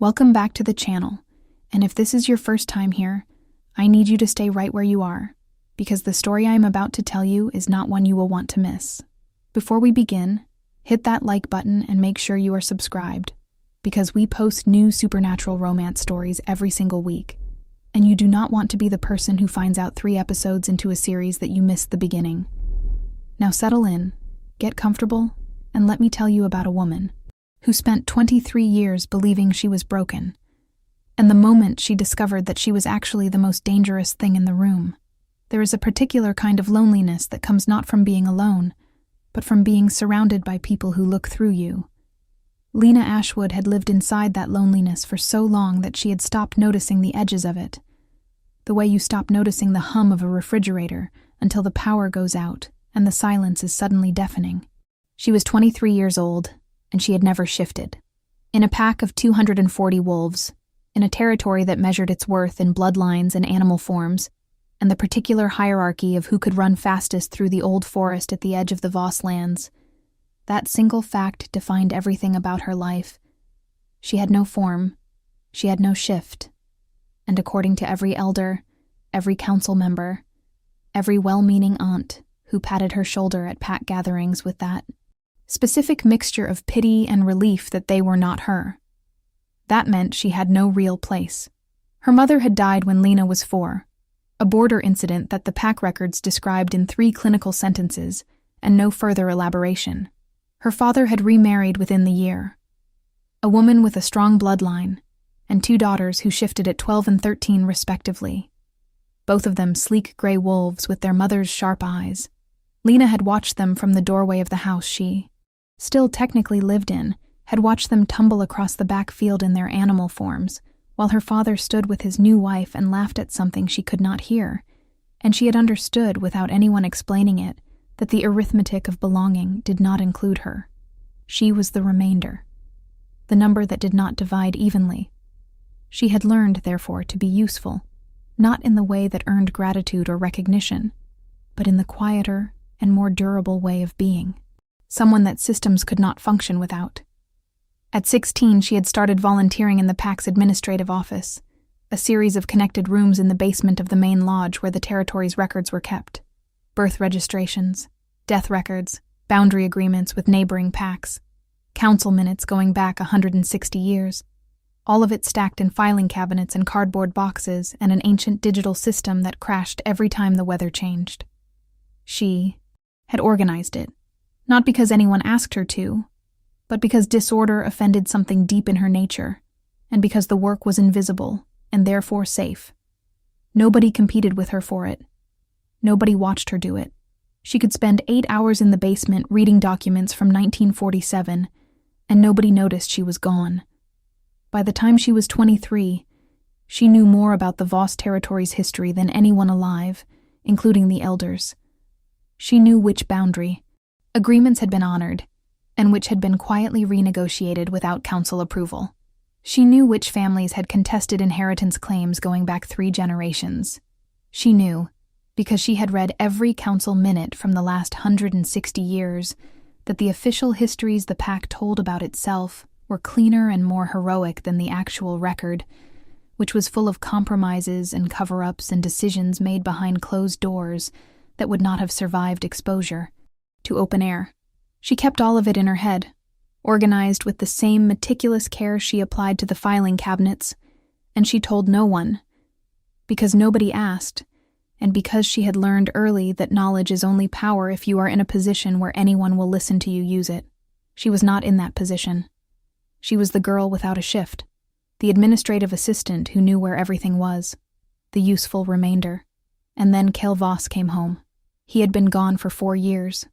Welcome back to the channel, and if this is your first time here, I need you to stay right where you are, because the story I am about to tell you is not one you will want to miss. Before we begin, hit that like button and make sure you are subscribed, because we post new supernatural romance stories every single week, and you do not want to be the person who finds out 3 episodes into a series that you missed the beginning. Now settle in, get comfortable, and let me tell you about a woman who spent 23 years believing she was broken, and the moment she discovered that she was actually the most dangerous thing in the room. There is a particular kind of loneliness that comes not from being alone, but from being surrounded by people who look through you. Lena Ashwood had lived inside that loneliness for so long that she had stopped noticing the edges of it, the way you stop noticing the hum of a refrigerator until the power goes out and the silence is suddenly deafening. She was 23 years old, and she had never shifted. In a pack of 240 wolves, in a territory that measured its worth in bloodlines and animal forms, and the particular hierarchy of who could run fastest through the old forest at the edge of the Voss lands, that single fact defined everything about her life. She had no form, she had no shift, and according to every elder, every council member, every well-meaning aunt who patted her shoulder at pack gatherings with that specific mixture of pity and relief that they were not her. That meant she had no real place. Her mother had died when Lena was 4, a border incident that the pack records described in 3 clinical sentences and no further elaboration. Her father had remarried within the year, a woman with a strong bloodline, and 2 daughters who shifted at 12 and 13 respectively, both of them sleek gray wolves with their mother's sharp eyes. Lena had watched them from the doorway of the house she still technically lived in, had watched them tumble across the back field in their animal forms, while her father stood with his new wife and laughed at something she could not hear, and she had understood, without anyone explaining it, that the arithmetic of belonging did not include her. She was the remainder, the number that did not divide evenly. She had learned, therefore, to be useful, not in the way that earned gratitude or recognition, but in the quieter and more durable way of being, someone that systems could not function without. At 16, she had started volunteering in the pack's administrative office, a series of connected rooms in the basement of the main lodge where the territory's records were kept. Birth registrations, death records, boundary agreements with neighboring packs, council minutes going back 160 years, all of it stacked in filing cabinets and cardboard boxes and an ancient digital system that crashed every time the weather changed. She had organized it, not because anyone asked her to, but because disorder offended something deep in her nature, and because the work was invisible and therefore safe. Nobody competed with her for it. Nobody watched her do it. She could spend 8 hours in the basement reading documents from 1947, and nobody noticed she was gone. By the time she was 23, she knew more about the Voss territory's history than anyone alive, including the elders. She knew which boundary agreements had been honored, and which had been quietly renegotiated without council approval. She knew which families had contested inheritance claims going back 3 generations. She knew, because she had read every council minute from the last 160 years, that the official histories the pack told about itself were cleaner and more heroic than the actual record, which was full of compromises and cover-ups and decisions made behind closed doors that would not have survived exposure to open air. She kept all of it in her head, organized with the same meticulous care she applied to the filing cabinets, and she told no one, because nobody asked, and because she had learned early that knowledge is only power if you are in a position where anyone will listen to you use it. She was not in that position. She was the girl without a shift, the administrative assistant who knew where everything was, the useful remainder. And then Kale Voss came home. He had been gone for 4 years,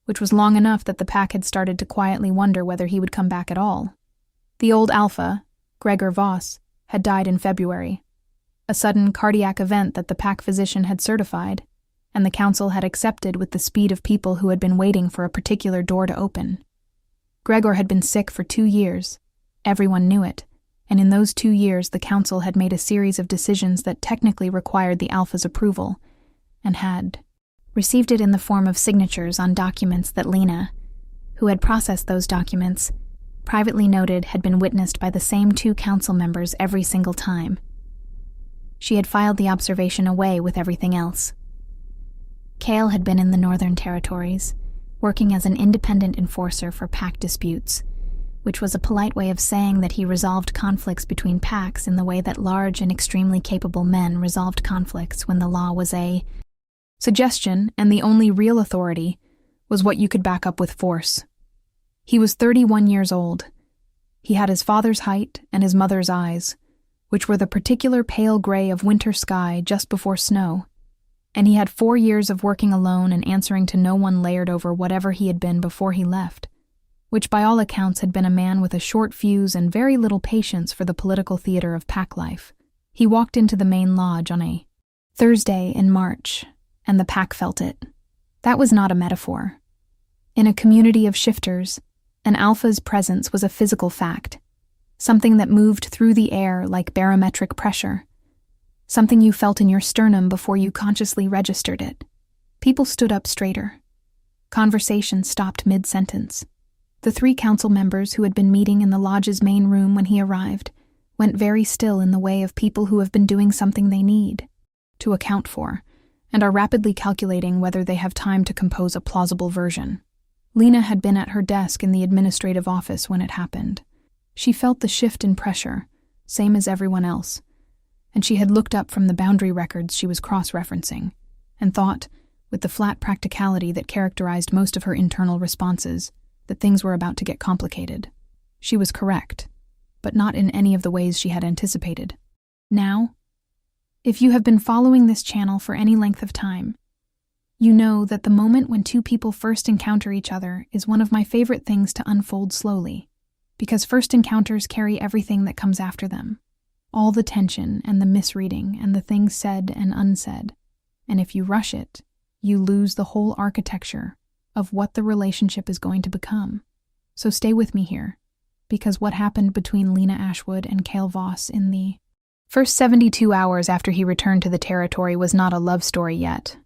which was long enough that the pack had started to quietly wonder whether he would come back at all. The old alpha, Gregor Voss, had died in February, a sudden cardiac event that the pack physician had certified, and the council had accepted with the speed of people who had been waiting for a particular door to open. Gregor had been sick for 2 years. Everyone knew it, and in those 2 years the council had made a series of decisions that technically required the alpha's approval, and had received it in the form of signatures on documents that Lena, who had processed those documents, privately noted, had been witnessed by the same 2 council members every single time. She had filed the observation away with everything else. Cale had been in the Northern Territories, working as an independent enforcer for pack disputes, which was a polite way of saying that he resolved conflicts between packs in the way that large and extremely capable men resolved conflicts when the law was a suggestion, and the only real authority was what you could back up with force. He was 31 years old. He had his father's height and his mother's eyes, which were the particular pale gray of winter sky just before snow, and he had 4 years of working alone and answering to no one layered over whatever he had been before he left, which by all accounts had been a man with a short fuse and very little patience for the political theater of pack life. He walked into the main lodge on a Thursday in March, and the pack felt it. That was not a metaphor. In a community of shifters, an alpha's presence was a physical fact, something that moved through the air like barometric pressure, something you felt in your sternum before you consciously registered it. People stood up straighter. Conversation stopped mid-sentence. The 3 council members who had been meeting in the lodge's main room when he arrived went very still in the way of people who have been doing something they need to account for, and are rapidly calculating whether they have time to compose a plausible version. Lena had been at her desk in the administrative office when it happened. She felt the shift in pressure, same as everyone else, and she had looked up from the boundary records she was cross-referencing, and thought, with the flat practicality that characterized most of her internal responses, that things were about to get complicated. She was correct, but not in any of the ways she had anticipated. Now, if you have been following this channel for any length of time, you know that the moment when 2 people first encounter each other is one of my favorite things to unfold slowly, because first encounters carry everything that comes after them, all the tension and the misreading and the things said and unsaid, and if you rush it, you lose the whole architecture of what the relationship is going to become. So stay with me here, because what happened between Lena Ashwood and Cale Voss in the first 72 hours after he returned to the territory was not a love story yet.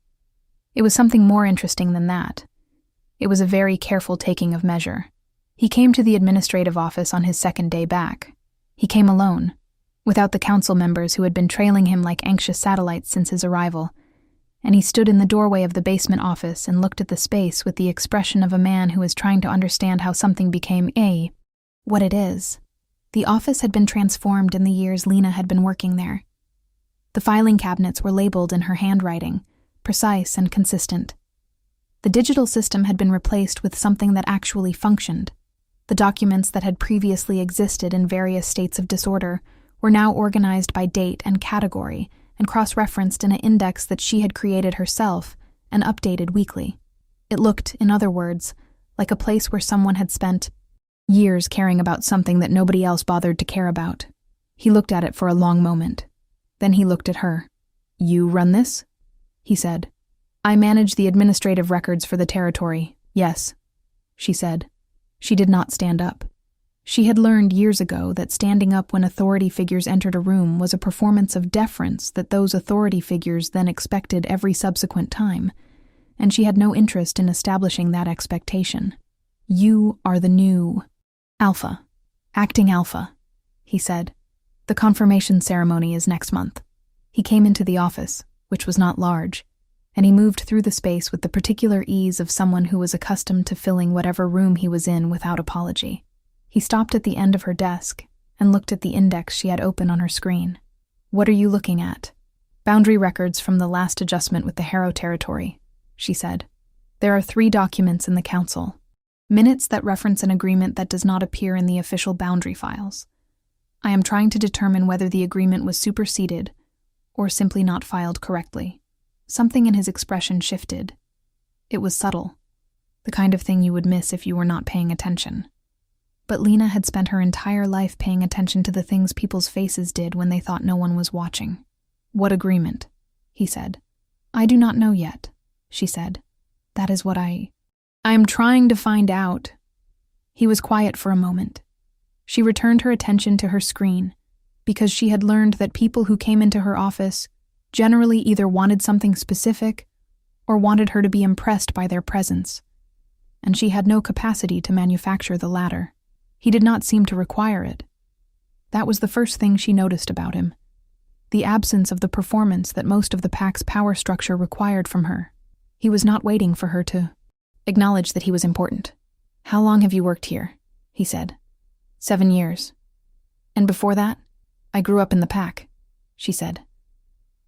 It was something more interesting than that. It was a very careful taking of measure. He came to the administrative office on his 2nd day back. He came alone, without the council members who had been trailing him like anxious satellites since his arrival, and he stood in the doorway of the basement office and looked at the space with the expression of a man who is trying to understand how something became what it is. The office had been transformed in the years Lena had been working there. The filing cabinets were labeled in her handwriting, precise and consistent. The digital system had been replaced with something that actually functioned. The documents that had previously existed in various states of disorder were now organized by date and category and cross-referenced in an index that she had created herself and updated weekly. It looked, in other words, like a place where someone had spent years caring about something that nobody else bothered to care about. He looked at it for a long moment. Then he looked at her. "You run this?" he said. "I manage the administrative records for the territory, yes," she said. She did not stand up. She had learned years ago that standing up when authority figures entered a room was a performance of deference that those authority figures then expected every subsequent time, and she had no interest in establishing that expectation. "You are the new Alpha, acting Alpha," he said. "The confirmation ceremony is next month." He came into the office, which was not large, and he moved through the space with the particular ease of someone who was accustomed to filling whatever room he was in without apology. He stopped at the end of her desk and looked at the index she had open on her screen. "What are you looking at?" "Boundary records from the last adjustment with the Harrow territory," she said. "There are 3 documents in the council. Minutes that reference an agreement that does not appear in the official boundary files. I am trying to determine whether the agreement was superseded or simply not filed correctly." Something in his expression shifted. It was subtle, the kind of thing you would miss if you were not paying attention. But Lena had spent her entire life paying attention to the things people's faces did when they thought no one was watching. "What agreement?" he said. "I do not know yet," she said. "That is what I am trying to find out." He was quiet for a moment. She returned her attention to her screen, because she had learned that people who came into her office generally either wanted something specific or wanted her to be impressed by their presence, and she had no capacity to manufacture the latter. He did not seem to require it. That was the first thing she noticed about him. The absence of the performance that most of the pack's power structure required from her. He was not waiting for her to acknowledge that he was important. "How long have you worked here?" he said. 7 years. "And before that?" "I grew up in the pack," she said.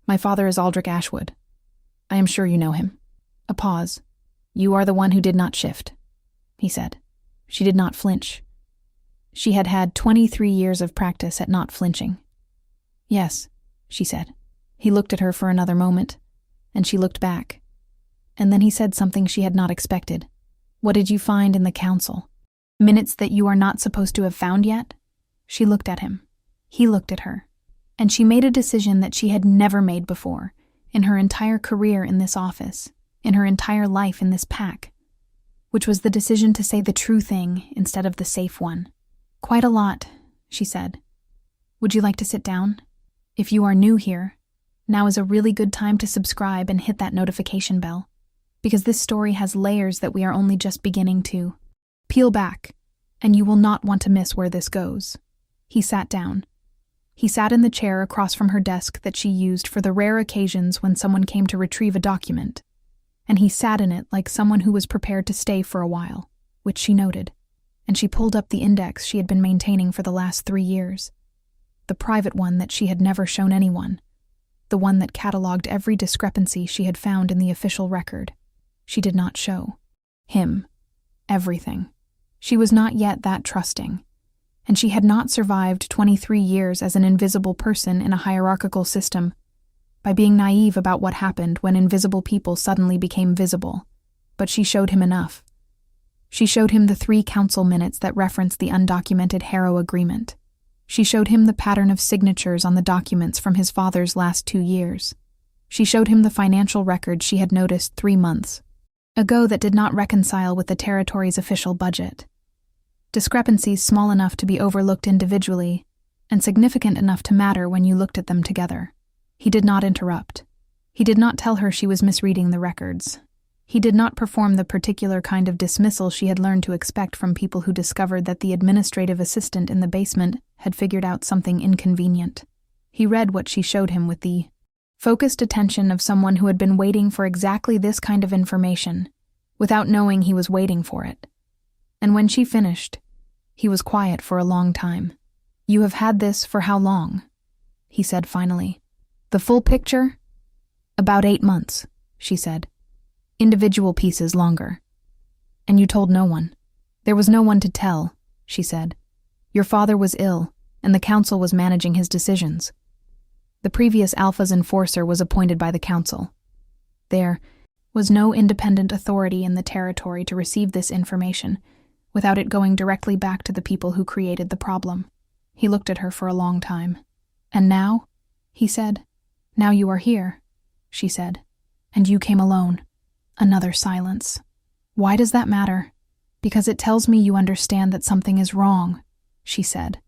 "My father is Aldrich Ashwood. I am sure you know him." A pause. "You are the one who did not shift," he said. She did not flinch. She had had 23 years of practice at not flinching. "Yes," she said. He looked at her for another moment, and she looked back. And then he said something she had not expected. "What did you find in the council? Minutes that you are not supposed to have found yet?" She looked at him. He looked at her. And she made a decision that she had never made before, in her entire career in this office, in her entire life in this pack, which was the decision to say the true thing instead of the safe one. "Quite a lot," she said. "Would you like to sit down? If you are new here, now is a really good time to subscribe and hit that notification bell, because this story has layers that we are only just beginning to peel back, and you will not want to miss where this goes." He sat down. He sat in the chair across from her desk that she used for the rare occasions when someone came to retrieve a document, and he sat in it like someone who was prepared to stay for a while, which she noted, and she pulled up the index she had been maintaining for the last 3 years, the private one that she had never shown anyone, the one that catalogued every discrepancy she had found in the official record. She did not show him everything. She was not yet that trusting, and she had not survived 23 years as an invisible person in a hierarchical system by being naive about what happened when invisible people suddenly became visible. But she showed him enough. She showed him the 3 council minutes that referenced the undocumented Harrow agreement. She showed him the pattern of signatures on the documents from his father's last 2 years. She showed him the financial records she had noticed 3 months ago that did not reconcile with the territory's official budget. Discrepancies small enough to be overlooked individually and significant enough to matter when you looked at them together. He did not interrupt. He did not tell her she was misreading the records. He did not perform the particular kind of dismissal she had learned to expect from people who discovered that the administrative assistant in the basement had figured out something inconvenient. He read what she showed him with the focused attention of someone who had been waiting for exactly this kind of information, without knowing he was waiting for it. And when she finished, he was quiet for a long time. "You have had this for how long?" he said finally. "The full picture?" "About 8 months," she said. "Individual pieces longer." "And you told no one?" "There was no one to tell," she said. "Your father was ill, and the council was managing his decisions. The previous Alpha's enforcer was appointed by the council. There was no independent authority in the territory to receive this information without it going directly back to the people who created the problem." He looked at her for a long time. "And now?" he said. "Now you are here," she said. "And you came alone." Another silence. "Why does that matter?" "Because it tells me you understand that something is wrong," she said.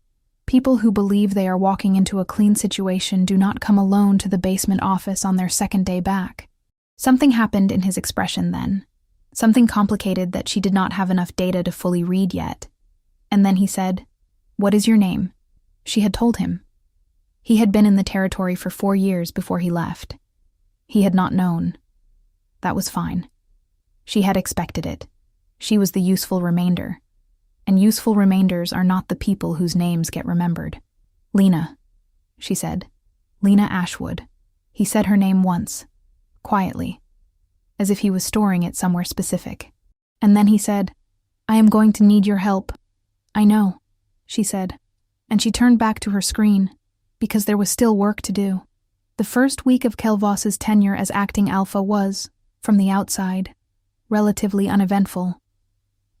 "People who believe they are walking into a clean situation do not come alone to the basement office on their second day back." Something happened in his expression then. Something complicated that she did not have enough data to fully read yet. And then he said, "What is your name?" She had told him. He had been in the territory for 4 years before he left. He had not known. That was fine. She had expected it. She was the useful remainder. And useful remainders are not the people whose names get remembered. "Lena," she said. "Lena Ashwood." He said her name once, quietly, as if he was storing it somewhere specific. And then he said, "I am going to need your help." "I know," she said, and she turned back to her screen, because there was still work to do. The first week of Kelvoss's tenure as acting Alpha was, from the outside, relatively uneventful.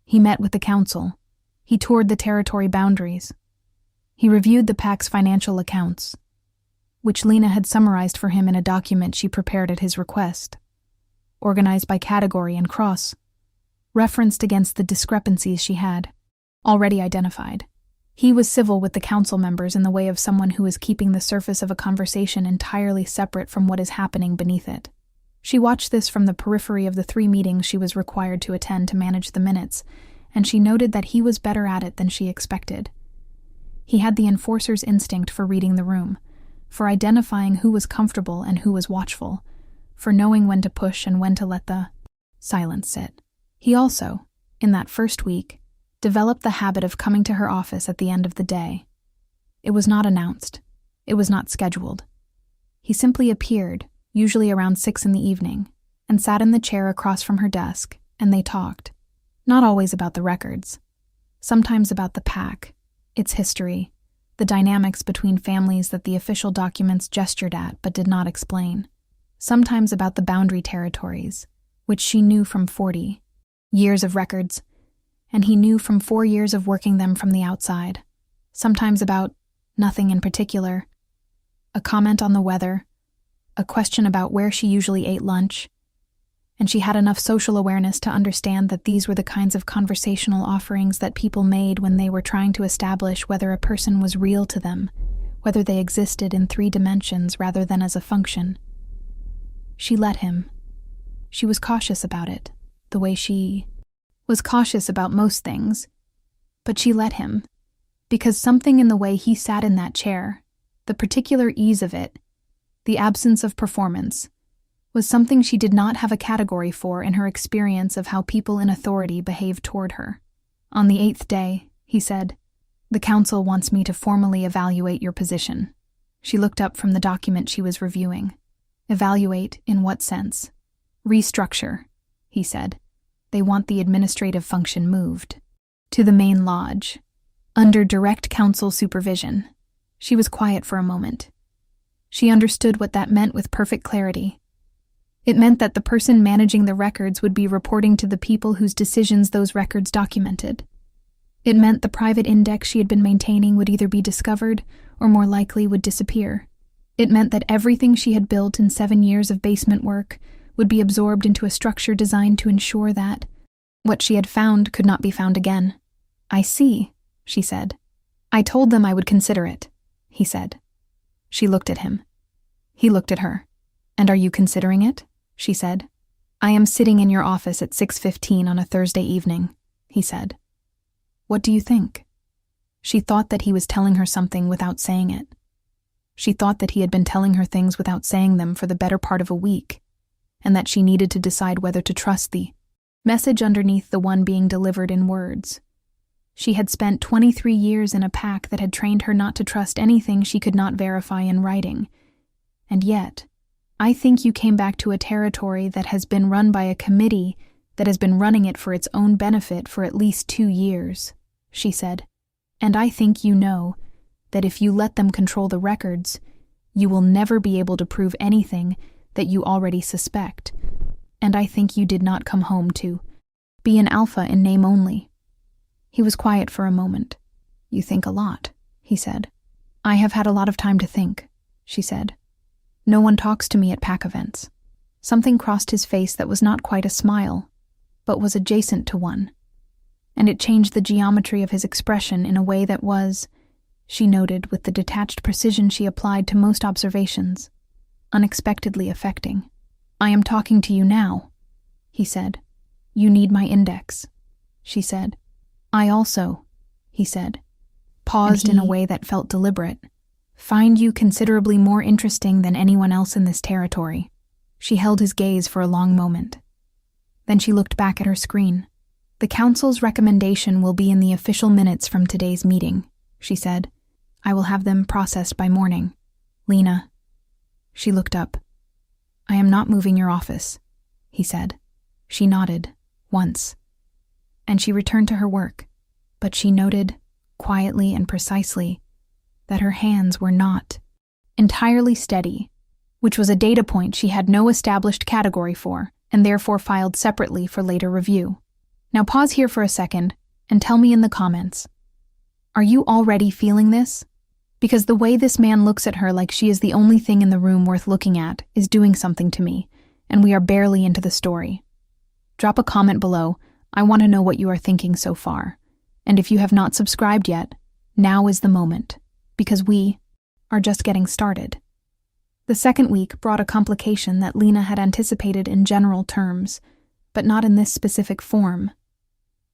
He met with the council. He toured the territory boundaries. He reviewed the pack's financial accounts, which Lena had summarized for him in a document she prepared at his request, organized by category and referenced against the discrepancies she had already identified. He was civil with the council members in the way of someone who is keeping the surface of a conversation entirely separate from what is happening beneath it. She watched this from the periphery of the 3 meetings she was required to attend to manage the minutes, and she noted that he was better at it than she expected. He had the enforcer's instinct for reading the room, for identifying who was comfortable and who was watchful, for knowing when to push and when to let the silence sit. He also, in that first week, developed the habit of coming to her office at the end of the day. It was not announced. It was not scheduled. He simply appeared, usually around 6 in the evening, and sat in the chair across from her desk, and they talked. Not always about the records. Sometimes about the pack, its history, the dynamics between families that the official documents gestured at but did not explain. Sometimes about the boundary territories, which she knew from 40 years of records, and he knew from 4 years of working them from the outside. Sometimes about nothing in particular. A comment on the weather, a question about where she usually ate lunch, and she had enough social awareness to understand that these were the kinds of conversational offerings that people made when they were trying to establish whether a person was real to them, whether they existed in 3 dimensions rather than as a function. She let him. She was cautious about it, the way she was cautious about most things, but she let him, because something in the way he sat in that chair, the particular ease of it, the absence of performance, was something she did not have a category for in her experience of how people in authority behaved toward her. On the 8th day, he said, "The council wants me to formally evaluate your position." She looked up from the document she was reviewing. "Evaluate in what sense?" "Restructure," he said. "They want the administrative function moved to the main lodge, under direct council supervision." She was quiet for a moment. She understood what that meant with perfect clarity. It meant that the person managing the records would be reporting to the people whose decisions those records documented. It meant the private index she had been maintaining would either be discovered or more likely would disappear. It meant that everything she had built in 7 years of basement work would be absorbed into a structure designed to ensure that what she had found could not be found again. "I see," she said. "I told them I would consider it," he said. She looked at him. He looked at her. "And are you considering it?" she said. "I am sitting in your office at 6:15 on a Thursday evening," he said. "What do you think?" She thought that he was telling her something without saying it. She thought that he had been telling her things without saying them for the better part of a week, and that she needed to decide whether to trust the message underneath the one being delivered in words. She had spent 23 years in a pack that had trained her not to trust anything she could not verify in writing. And yet, "I think you came back to a territory that has been run by a committee that has been running it for its own benefit for at least 2 years, she said. "And I think you know that if you let them control the records, you will never be able to prove anything that you already suspect. And I think you did not come home to be an alpha in name only." He was quiet for a moment. "You think a lot," he said. "I have had a lot of time to think," she said. "No one talks to me at pack events." Something crossed his face that was not quite a smile, but was adjacent to one. And it changed the geometry of his expression in a way that was, she noted with the detached precision she applied to most observations, unexpectedly affecting. "I am talking to you now," he said. "You need my index," she said. "I also," he said, paused in a way that felt deliberate, "find you considerably more interesting than anyone else in this territory." She held his gaze for a long moment. Then she looked back at her screen. "The council's recommendation will be in the official minutes from today's meeting," she said. "I will have them processed by morning. Lena." She looked up. "I am not moving your office," he said. She nodded, once. And she returned to her work, but she noted, quietly and precisely, that her hands were not entirely steady, which was a data point she had no established category for, and therefore filed separately for later review. Now pause here for a second, and tell me in the comments, are you already feeling this? Because the way this man looks at her like she is the only thing in the room worth looking at is doing something to me, and we are barely into the story. Drop a comment below. I want to know what you are thinking so far. And if you have not subscribed yet, now is the moment, because we are just getting started. The second week brought a complication that Lena had anticipated in general terms, but not in this specific form.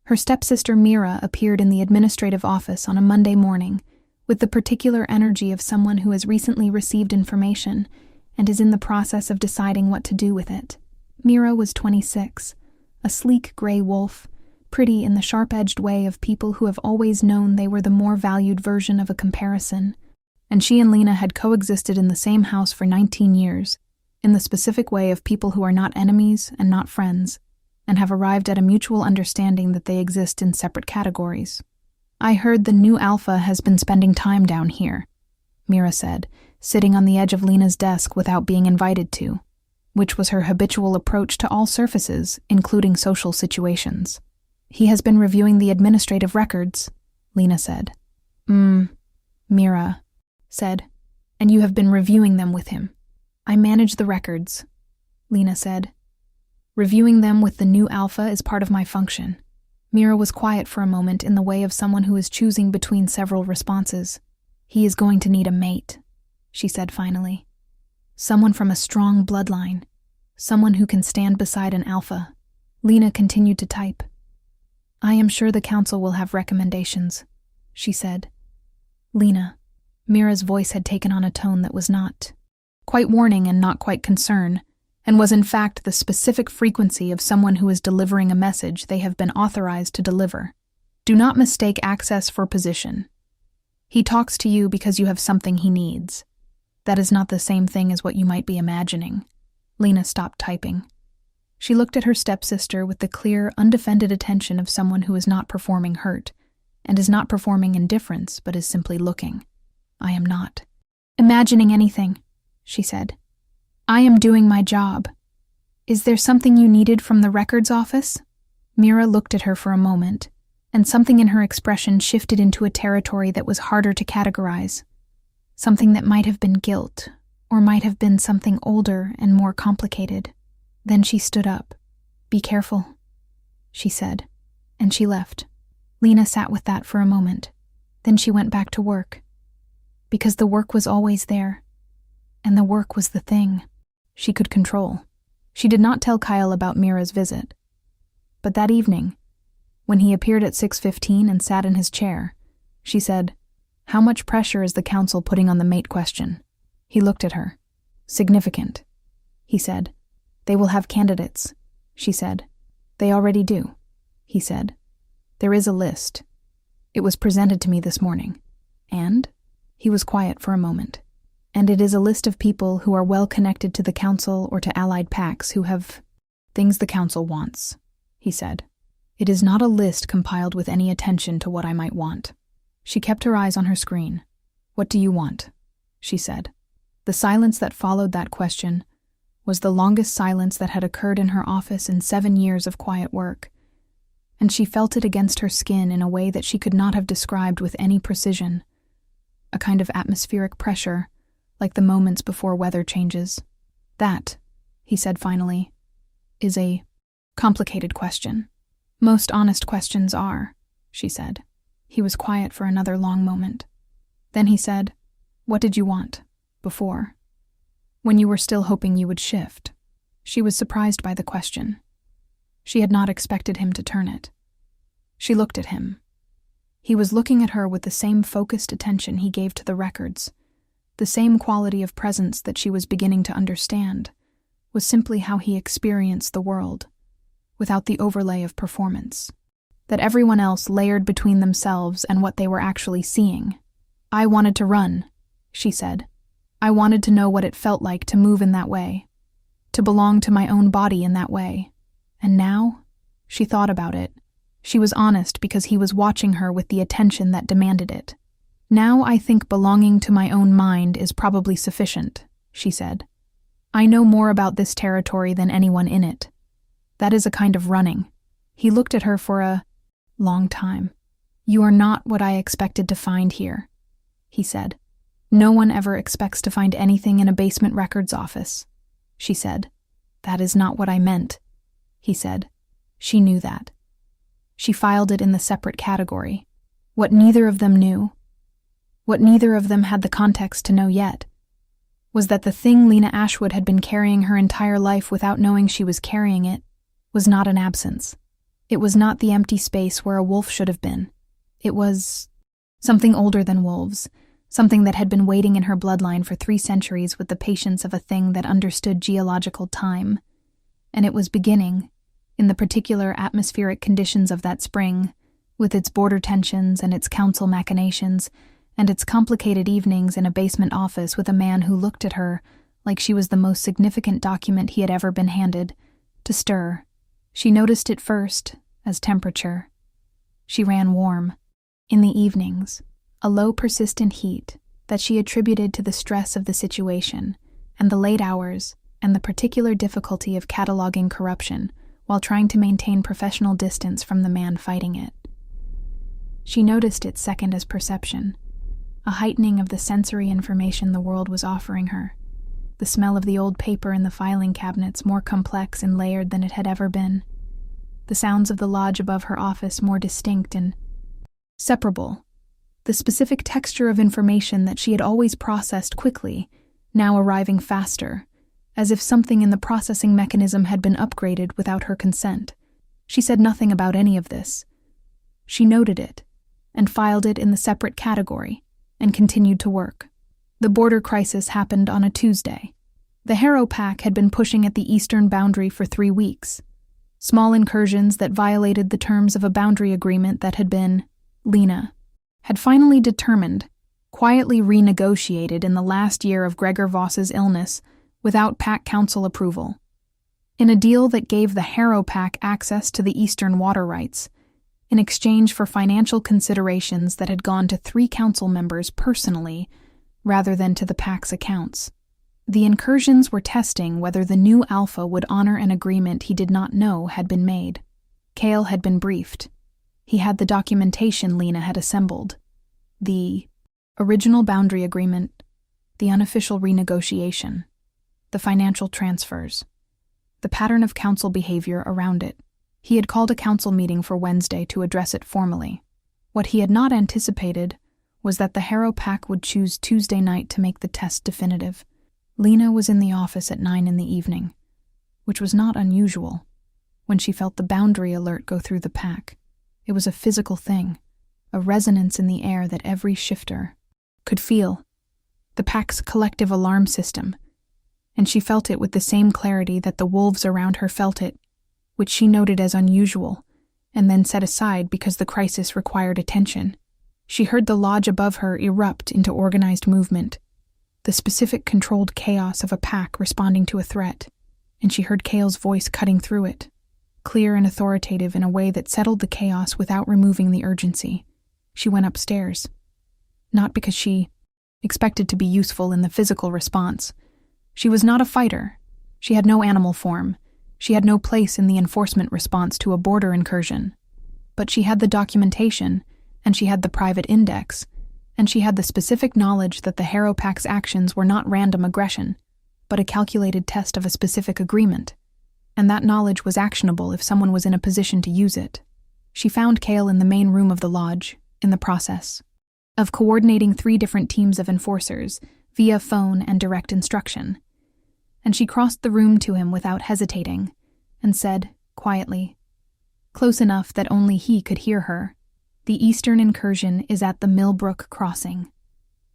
Her stepsister Mira appeared in the administrative office on a Monday morning with the particular energy of someone who has recently received information and is in the process of deciding what to do with it. Mira was 26, a sleek gray wolf, pretty in the sharp-edged way of people who have always known they were the more valued version of a comparison, and she and Lena had coexisted in the same house for 19 years, in the specific way of people who are not enemies and not friends, and have arrived at a mutual understanding that they exist in separate categories. "I heard the new Alpha has been spending time down here," Mira said, sitting on the edge of Lena's desk without being invited to, which was her habitual approach to all surfaces, including social situations. "He has been reviewing the administrative records," Lena said. Mira said, "And you have been reviewing them with him?" "I manage the records," Lena said. "Reviewing them with the new Alpha is part of my function." Mira was quiet for a moment in the way of someone who is choosing between several responses. "He is going to need a mate," she said finally. "Someone from a strong bloodline. Someone who can stand beside an Alpha." Lena continued to type. "I am sure the council will have recommendations," she said. "Lena." Mira's voice had taken on a tone that was not quite warning and not quite concern, and was in fact the specific frequency of someone who is delivering a message they have been authorized to deliver. "Do not mistake access for position. He talks to you because you have something he needs. That is not the same thing as what you might be imagining." Lena stopped typing. She looked at her stepsister with the clear, undefended attention of someone who is not performing hurt, and is not performing indifference, but is simply looking. "I am not imagining anything," she said. "I am doing my job. Is there something you needed from the records office?" Mira looked at her for a moment, and something in her expression shifted into a territory that was harder to categorize. Something that might have been guilt, or might have been something older and more complicated. Then she stood up. "Be careful," she said, and she left. Lena sat with that for a moment. Then she went back to work. Because the work was always there, and the work was the thing she could control. She did not tell Kyle about Mira's visit. But that evening, when he appeared at 6:15 and sat in his chair, she said, "How much pressure is the council putting on the mate question?" He looked at her. "Significant," he said. "They will have candidates," she said. "They already do," he said. "There is a list. It was presented to me this morning." "And?" He was quiet for a moment. "And it is a list of people who are well connected to the council or to allied packs who have things the council wants," he said. "It is not a list compiled with any attention to what I might want." She kept her eyes on her screen. "What do you want?" she said. The silence that followed that question was the longest silence that had occurred in her office in 7 years of quiet work, and she felt it against her skin in a way that she could not have described with any precision. A kind of atmospheric pressure, like the moments before weather changes. "That," he said finally, "is a complicated question." "Most honest questions are," she said. He was quiet for another long moment. Then he said, "What did you want, before? When you were still hoping you would shift?" She was surprised by the question. She had not expected him to turn it. She looked at him. He was looking at her with the same focused attention he gave to the records. The same quality of presence that she was beginning to understand was simply how he experienced the world, without the overlay of performance, that everyone else layered between themselves and what they were actually seeing. "I wanted to run," she said. "I wanted to know what it felt like to move in that way, to belong to my own body in that way. And now?" She thought about it. She was honest because he was watching her with the attention that demanded it. "Now I think belonging to my own mind is probably sufficient," she said. "I know more about this territory than anyone in it. That is a kind of running." He looked at her for a long time. "You are not what I expected to find here," he said. "No one ever expects to find anything in a basement records office," she said. "That is not what I meant," he said. She knew that. She filed it in the separate category. What neither of them knew, what neither of them had the context to know yet, was that the thing Lena Ashwood had been carrying her entire life without knowing she was carrying it was not an absence. It was not the empty space where a wolf should have been. It was something older than wolves, something that had been waiting in her bloodline for 3 centuries with the patience of a thing that understood geological time. And it was beginning, in the particular atmospheric conditions of that spring, with its border tensions and its council machinations, and its complicated evenings in a basement office with a man who looked at her like she was the most significant document he had ever been handed, to stir. She noticed it first as temperature. She ran warm. In the evenings, a low persistent heat that she attributed to the stress of the situation and the late hours and the particular difficulty of cataloging corruption while trying to maintain professional distance from the man fighting it. She noticed it second as perception, a heightening of the sensory information the world was offering her, the smell of the old paper in the filing cabinets more complex and layered than it had ever been, the sounds of the lodge above her office more distinct and separable, the specific texture of information that she had always processed quickly, now arriving faster, as if something in the processing mechanism had been upgraded without her consent. She said nothing about any of this. She noted it, and filed it in the separate category, and continued to work. The border crisis happened on a Tuesday. The Harrow Pack had been pushing at the eastern boundary for 3 weeks. Small incursions that violated the terms of a boundary agreement that had been, Lena, had finally determined, quietly renegotiated in the last year of Gregor Voss's illness without Pack Council approval. In a deal that gave the Harrow Pack access to the eastern water rights, in exchange for financial considerations that had gone to 3 council members personally, rather than to the Pack's accounts. The incursions were testing whether the new Alpha would honor an agreement he did not know had been made. Cale had been briefed. He had the documentation Lena had assembled. The original boundary agreement, the unofficial renegotiation, the financial transfers, the pattern of council behavior around it. He had called a council meeting for Wednesday to address it formally. What he had not anticipated was that the Harrow Pack would choose Tuesday night to make the test definitive. Lena was in the office at 9 in the evening, which was not unusual, when she felt the boundary alert go through the pack. It was a physical thing, a resonance in the air that every shifter could feel, the pack's collective alarm system, and she felt it with the same clarity that the wolves around her felt it, which she noted as unusual, and then set aside because the crisis required attention. She heard the lodge above her erupt into organized movement, the specific controlled chaos of a pack responding to a threat, and she heard Cale's voice cutting through it, clear and authoritative in a way that settled the chaos without removing the urgency. She went upstairs, not because she expected to be useful in the physical response. She was not a fighter. She had no animal form. She had no place in the enforcement response to a border incursion. But she had the documentation, and she had the private index, and she had the specific knowledge that the Harrow Pack's actions were not random aggression, but a calculated test of a specific agreement, and that knowledge was actionable if someone was in a position to use it. She found Cale in the main room of the lodge, in the process of coordinating 3 different teams of enforcers via phone and direct instruction, and she crossed the room to him without hesitating and said, quietly, close enough that only he could hear her, "The eastern incursion is at the Millbrook Crossing.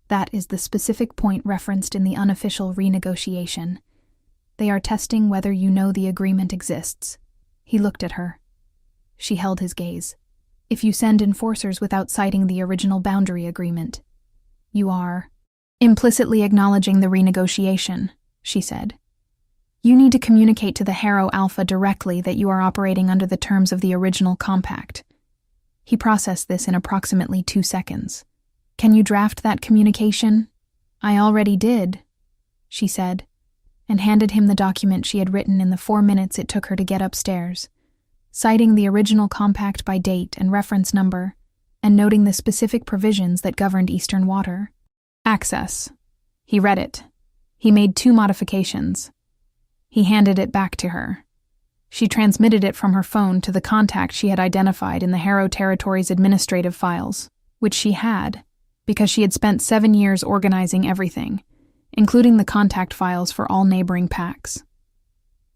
That is the specific point referenced in the unofficial renegotiation. They are testing whether you know the agreement exists." He looked at her. She held his gaze. "If you send enforcers without citing the original boundary agreement, you are implicitly acknowledging the renegotiation," she said. "You need to communicate to the Harrow Alpha directly that you are operating under the terms of the original compact." He processed this in approximately 2 seconds. "Can you draft that communication?" "I already did," she said, and handed him the document she had written in the 4 minutes it took her to get upstairs, citing the original compact by date and reference number, and noting the specific provisions that governed Eastern Water. Access. He read it. He made 2 modifications. He handed it back to her. She transmitted it from her phone to the contact she had identified in the Harrow Territory's administrative files, which she had, because she had spent 7 years organizing everything, including the contact files for all neighboring packs.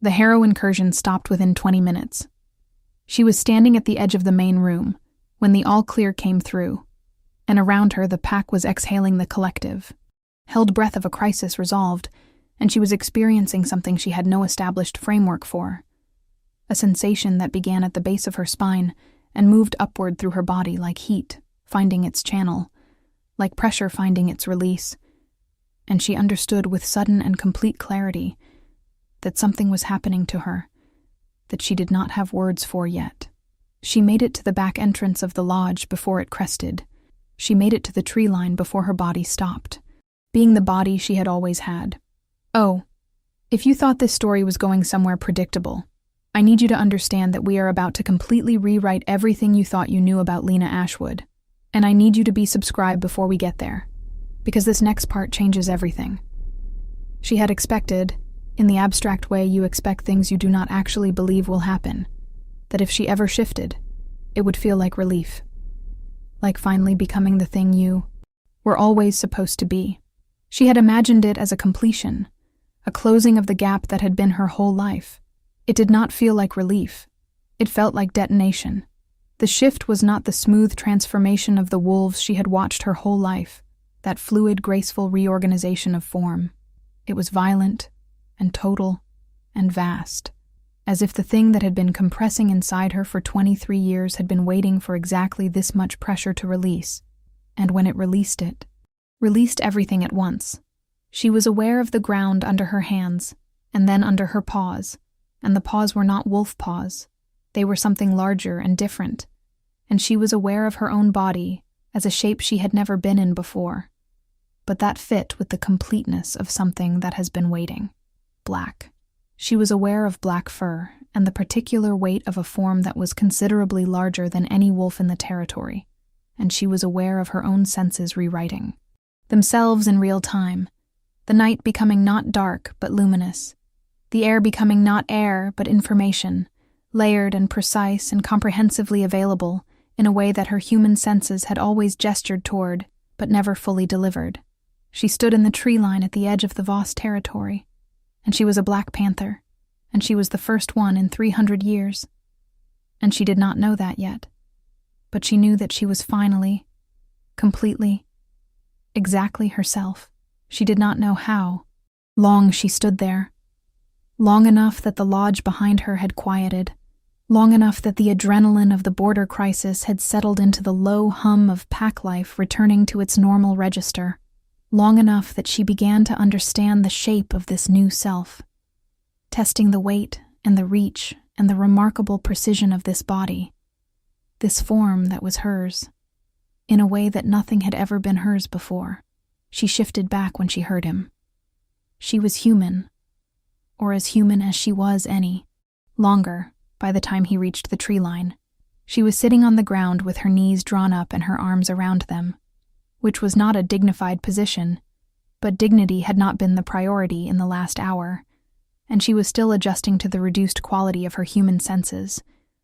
The Harrow incursion stopped within 20 minutes. She was standing at the edge of the main room when the all-clear came through, and around her the pack was exhaling the collective, held breath of a crisis resolved, and she was experiencing something she had no established framework for. A sensation that began at the base of her spine and moved upward through her body like heat finding its channel, like pressure finding its release, and she understood with sudden and complete clarity that something was happening to her that she did not have words for yet. She made it to the back entrance of the lodge before it crested. She made it to the tree line before her body stopped, being the body she had always had. Oh, if you thought this story was going somewhere predictable, I need you to understand that we are about to completely rewrite everything you thought you knew about Lena Ashwood, and I need you to be subscribed before we get there, because this next part changes everything. She had expected, in the abstract way you expect things you do not actually believe will happen, that if she ever shifted, it would feel like relief, like finally becoming the thing you were always supposed to be. She had imagined it as a completion, a closing of the gap that had been her whole life. It did not feel like relief. It felt like detonation. The shift was not the smooth transformation of the wolves she had watched her whole life, that fluid, graceful reorganization of form. It was violent and total and vast, as if the thing that had been compressing inside her for 23 years had been waiting for exactly this much pressure to release. And when it released everything at once. She was aware of the ground under her hands, and then under her paws, and the paws were not wolf paws. They were something larger and different, and she was aware of her own body as a shape she had never been in before. But that fit with the completeness of something that has been waiting. Black. She was aware of black fur and the particular weight of a form that was considerably larger than any wolf in the territory, and she was aware of her own senses rewriting themselves in real time, the night becoming not dark but luminous, the air becoming not air but information, layered and precise and comprehensively available in a way that her human senses had always gestured toward but never fully delivered. She stood in the tree line at the edge of the Voss territory, and she was a black panther, and she was the first one in 300 years. And she did not know that yet, but she knew that she was finally, completely, exactly herself. She did not know how. Long she stood there. Long enough that the lodge behind her had quieted. Long enough that the adrenaline of the border crisis had settled into the low hum of pack life returning to its normal register. Long enough that she began to understand the shape of this new self, testing the weight and the reach and the remarkable precision of this body, this form that was hers, in a way that nothing had ever been hers before. She shifted back when she heard him. She was human, or as human as she was any. Longer, by the time he reached the tree line. She was sitting on the ground with her knees drawn up and her arms around them, which was not a dignified position, but dignity had not been the priority in the last hour, and she was still adjusting to the reduced quality of her human senses,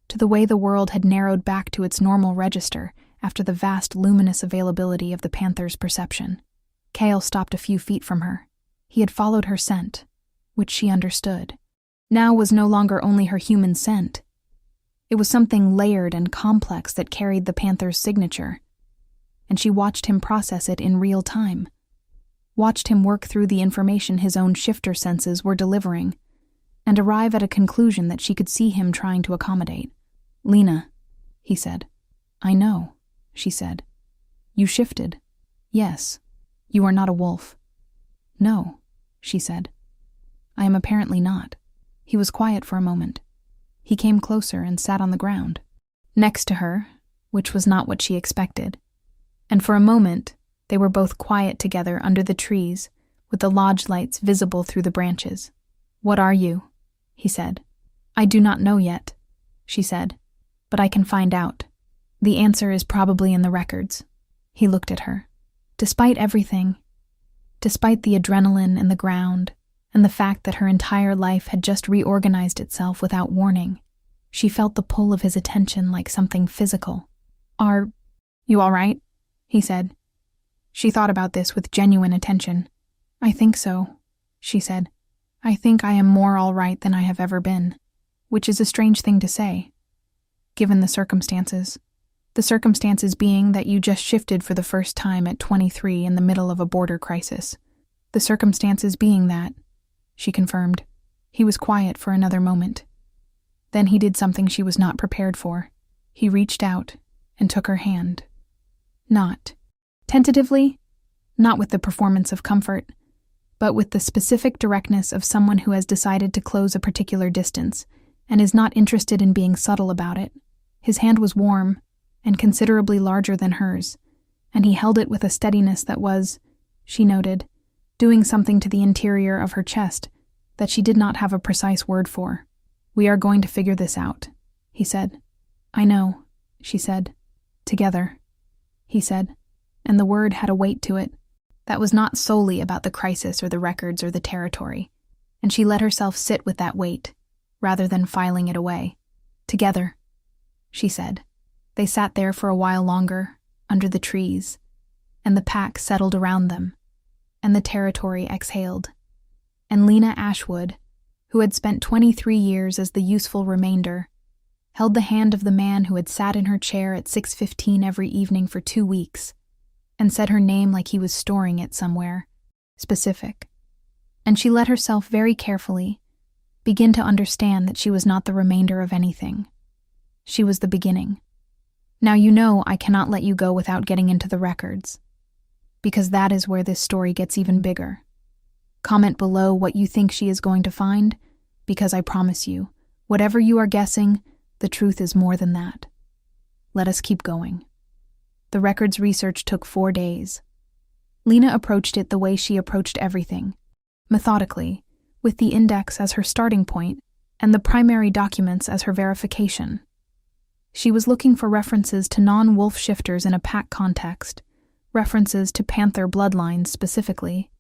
to the way the world had narrowed back to its normal register after the vast luminous availability of the panther's perception. Cale stopped a few feet from her. He had followed her scent, which she understood. Now was no longer only her human scent. It was something layered and complex that carried the panther's signature, and she watched him process it in real time, watched him work through the information his own shifter senses were delivering, and arrive at a conclusion that she could see him trying to accommodate. "Lena," he said. "I know," she said. "You shifted. Yes. You are not a wolf." "No," she said. "I am apparently not." He was quiet for a moment. He came closer and sat on the ground, next to her, which was not what she expected. And for a moment, they were both quiet together under the trees, with the lodge lights visible through the branches. "What are you?" he said. "I do not know yet," she said, "but I can find out. The answer is probably in the records." He looked at her. Despite everything, despite the adrenaline and the ground, and the fact that her entire life had just reorganized itself without warning, she felt the pull of his attention like something physical. "Are you all right?" he said. She thought about this with genuine attention. "I think so," she said. "I think I am more all right than I have ever been," which is a strange thing to say. given the circumstances. The circumstances being that you just shifted for the first time at 23 in the middle of a border crisis. The circumstances being that, she confirmed. He was quiet for another moment. Then he did something she was not prepared for. He reached out and took her hand. Not tentatively, not with the performance of comfort, but with the specific directness of someone who has decided to close a particular distance and is not interested in being subtle about it. His hand was warm and considerably larger than hers, and he held it with a steadiness that was, she noted, doing something to the interior of her chest that she did not have a precise word for. "We are going to figure this out," he said. "I know," she said. "Together," he said, and the word had a weight to it that was not solely about the crisis or the records or the territory, and she let herself sit with that weight, rather than filing it away. "Together," she said. They sat there for a while longer, under the trees, and the pack settled around them, and the territory exhaled. And Lena Ashwood, who had spent 23 years as the useful remainder, held the hand of the man who had sat in her chair at 6:15 every evening for 2 weeks, and said her name like he was storing it somewhere, specific. And she let herself very carefully begin to understand that she was not the remainder of anything. She was the beginning. Now you know I cannot let you go without getting into the records, because that is where this story gets even bigger. Comment below what you think she is going to find, because I promise you, whatever you are guessing, the truth is more than that. Let us keep going. The records research took 4 days. Lena approached it the way she approached everything, methodically, with the index as her starting point and the primary documents as her verification. She was looking for references to non-wolf shifters in a pack context, references to Panther bloodlines specifically,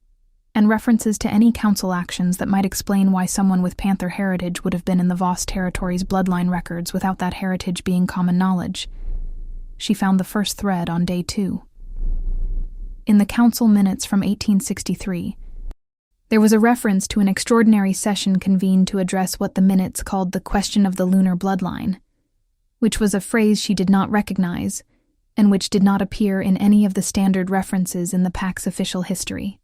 and references to any council actions that might explain why someone with Panther heritage would have been in the Voss territory's bloodline records without that heritage being common knowledge. She found the first thread on day 2. In the council minutes from 1863, there was a reference to an extraordinary session convened to address what the minutes called the question of the lunar bloodline, which was a phrase she did not recognize, and which did not appear in any of the standard references in the pack's official history.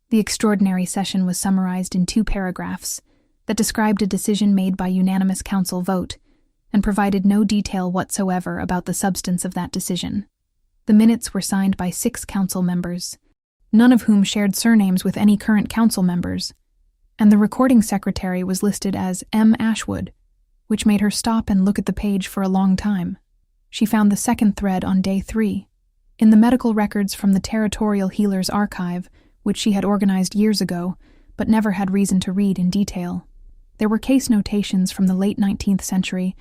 The extraordinary session was summarized in 2 paragraphs that described a decision made by unanimous council vote and provided no detail whatsoever about the substance of that decision. The minutes were signed by 6 council members, none of whom shared surnames with any current council members, and the recording secretary was listed as M. Ashwood, which made her stop and look at the page for a long time. She found the second thread on day 3. In the medical records from the Territorial Healers Archive, which she had organized years ago, but never had reason to read in detail, there were case notations from the late 19th century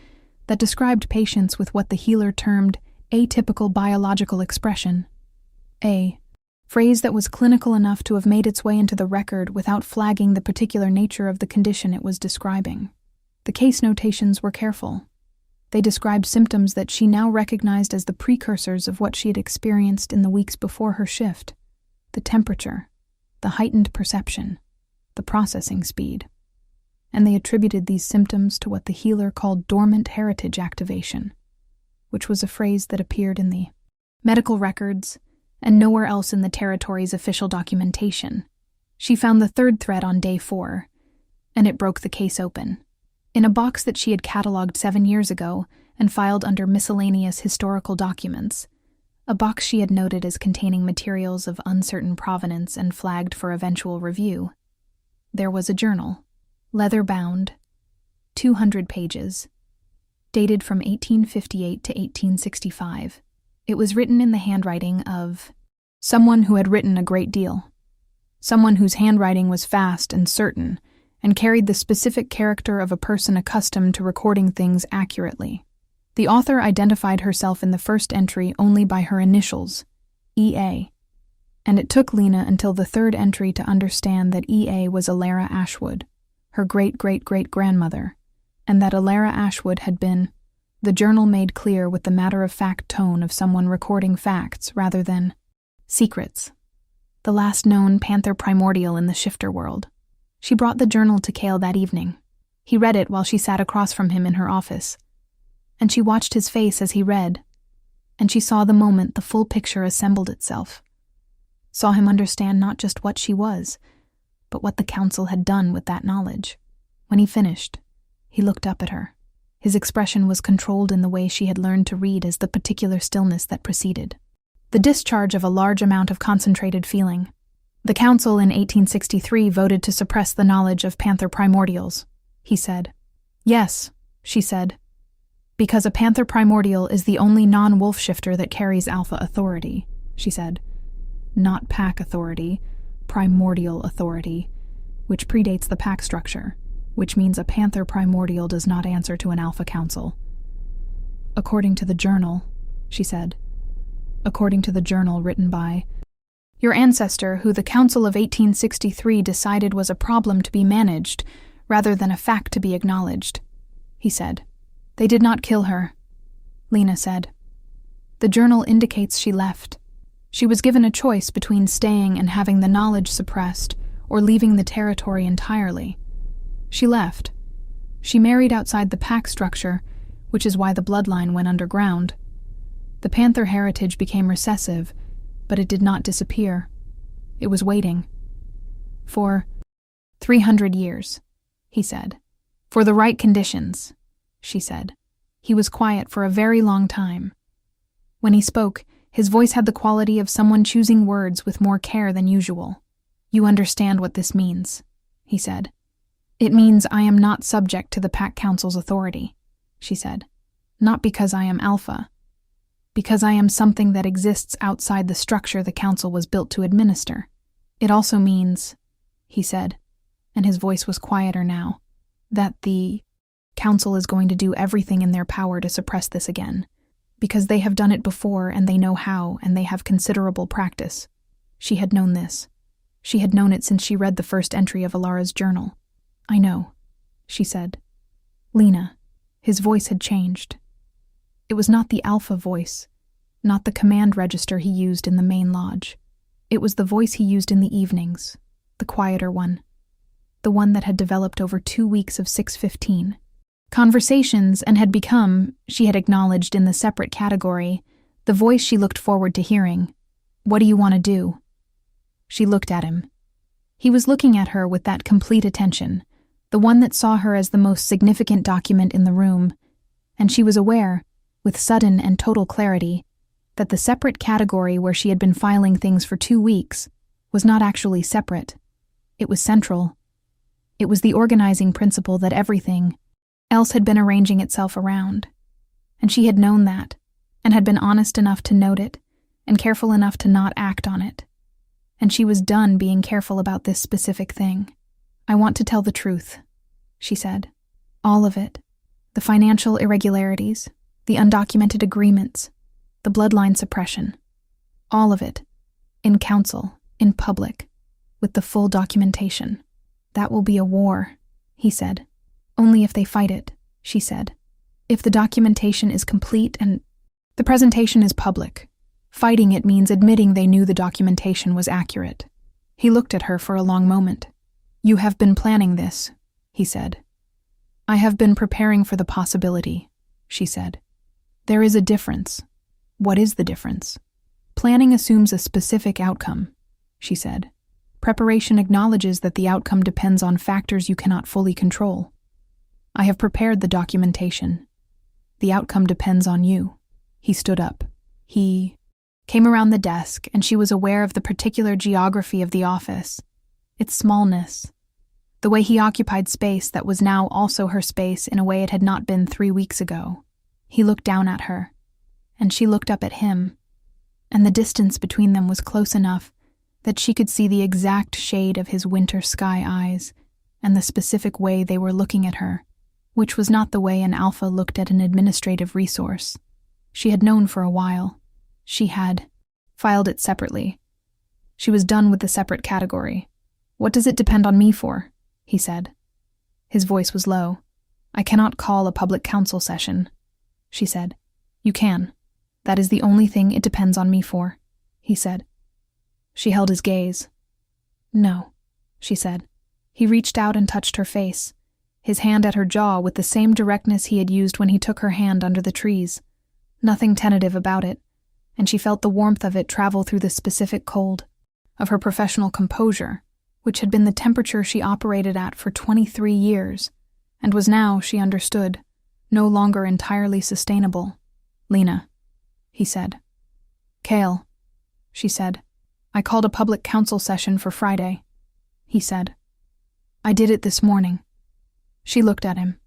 that described patients with what the healer termed atypical biological expression, a phrase that was clinical enough to have made its way into the record without flagging the particular nature of the condition it was describing. The case notations were careful. They described symptoms that she now recognized as the precursors of what she had experienced in the weeks before her shift: the temperature, the heightened perception, the processing speed. And they attributed these symptoms to what the healer called dormant heritage activation, which was a phrase that appeared in the medical records and nowhere else in the territory's official documentation. She found the third thread on day 4, and it broke the case open. In a box that she had cataloged 7 years ago and filed under miscellaneous historical documents, a box she had noted as containing materials of uncertain provenance and flagged for eventual review, there was a journal, leather-bound, 200 pages, dated from 1858 to 1865. It was written in the handwriting of someone who had written a great deal, someone whose handwriting was fast and certain, and carried the specific character of a person accustomed to recording things accurately. The author identified herself in the first entry only by her initials, E.A., and it took Lena until the third entry to understand that E.A. was Alara Ashwood, her great-great-great-grandmother, and that Alara Ashwood had been, the journal made clear with the matter-of-fact tone of someone recording facts rather than secrets, the last known Panther primordial in the shifter world. She brought the journal to Cale that evening. He read it while she sat across from him in her office. and she watched his face as he read, and she saw the moment the full picture assembled itself. Saw him understand not just what she was, but what the council had done with that knowledge. When he finished, he looked up at her. His expression was controlled in the way she had learned to read as the particular stillness that preceded. The discharge of a large amount of concentrated feeling. The council in 1863 voted to suppress the knowledge of Panther primordials, he said. Yes, she said, because a Panther primordial is the only non-wolf shifter that carries alpha authority, she said. Not pack authority, primordial authority, which predates the pack structure, which means a Panther primordial does not answer to an alpha council. According to the journal, she said. According to the journal written by your ancestor, who the Council of 1863 decided was a problem to be managed rather than a fact to be acknowledged, he said. They did not kill her, Lena said. The journal indicates she left. She was given a choice between staying and having the knowledge suppressed or leaving the territory entirely. She left. She married outside the pack structure, which is why the bloodline went underground. The Panther heritage became recessive, but it did not disappear. It was waiting. For 300 years, he said. For the right conditions, she said. He was quiet for a very long time. When he spoke, his voice had the quality of someone choosing words with more care than usual. You understand what this means, he said. It means I am not subject to the Pack Council's authority, she said. Not because I am alpha. Because I am something that exists outside the structure the council was built to administer. It also means, he said, and his voice was quieter now, that the council is going to do everything in their power to suppress this again, because they have done it before and they know how and they have considerable practice. She had known this. She had known it since she read the first entry of Alara's journal. I know, she said. Lena, his voice had changed. It was not the alpha voice, not the command register he used in the main lodge. It was the voice he used in the evenings, the quieter one, the one that had developed over 2 weeks of 615. Conversations and had become, she had acknowledged in the separate category, the voice she looked forward to hearing. What do you want to do? She looked at him. He was looking at her with that complete attention, the one that saw her as the most significant document in the room, and she was aware, with sudden and total clarity, that the separate category where she had been filing things for 2 weeks was not actually separate. It was central. It was the organizing principle that everything else had been arranging itself around. And she had known that, and had been honest enough to note it, and careful enough to not act on it. And she was done being careful about this specific thing. I want to tell the truth, she said. All of it. The financial irregularities, the undocumented agreements, the bloodline suppression. All of it. In council, in public, with the full documentation. That will be a war, he said. Only if they fight it, she said. If the documentation is complete and the presentation is public. Fighting it means admitting they knew the documentation was accurate. He looked at her for a long moment. You have been planning this, he said. I have been preparing for the possibility, she said. There is a difference. What is the difference? Planning assumes a specific outcome, she said. Preparation acknowledges that the outcome depends on factors you cannot fully control. I have prepared the documentation. The outcome depends on you. He stood up. He came around the desk, and she was aware of the particular geography of the office, its smallness, the way he occupied space that was now also her space in a way it had not been 3 weeks ago. He looked down at her, and she looked up at him, and the distance between them was close enough that she could see the exact shade of his winter sky eyes and the specific way they were looking at her, which was not the way an alpha looked at an administrative resource. She had known for a while. She had filed it separately. She was done with the separate category. What does it depend on me for? He said. His voice was low. I cannot call a public council session, she said. You can. That is the only thing it depends on me for, he said. She held his gaze. No, she said. He reached out and touched her face. his hand at her jaw with the same directness he had used when he took her hand under the trees. Nothing tentative about it, and she felt the warmth of it travel through the specific cold of her professional composure, which had been the temperature she operated at for 23 years, and was now, she understood, no longer entirely sustainable. "Lena," he said. "Cale," she said. "I called a public council session for Friday," he said. "I did it this morning." She looked at him.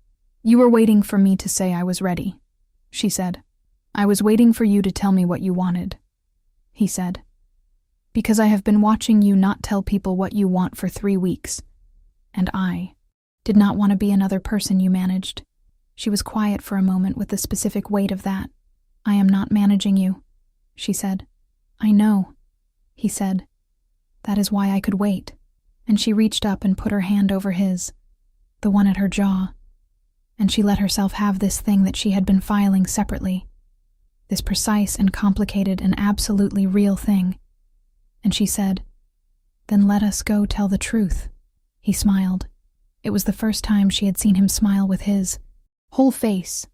"You were waiting for me to say I was ready," she said. "I was waiting for you to tell me what you wanted," he said. "Because I have been watching you not tell people what you want for 3 weeks, and I did not want to be another person you managed." She was quiet for a moment with the specific weight of that. "I am not managing you," she said. "I know," he said. "That is why I could wait." And she reached up and put her hand over his, the one at her jaw, and she let herself have this thing that she had been filing separately, this precise and complicated and absolutely real thing. And she said, "Then let us go tell the truth." He smiled. It was the first time she had seen him smile with his whole face,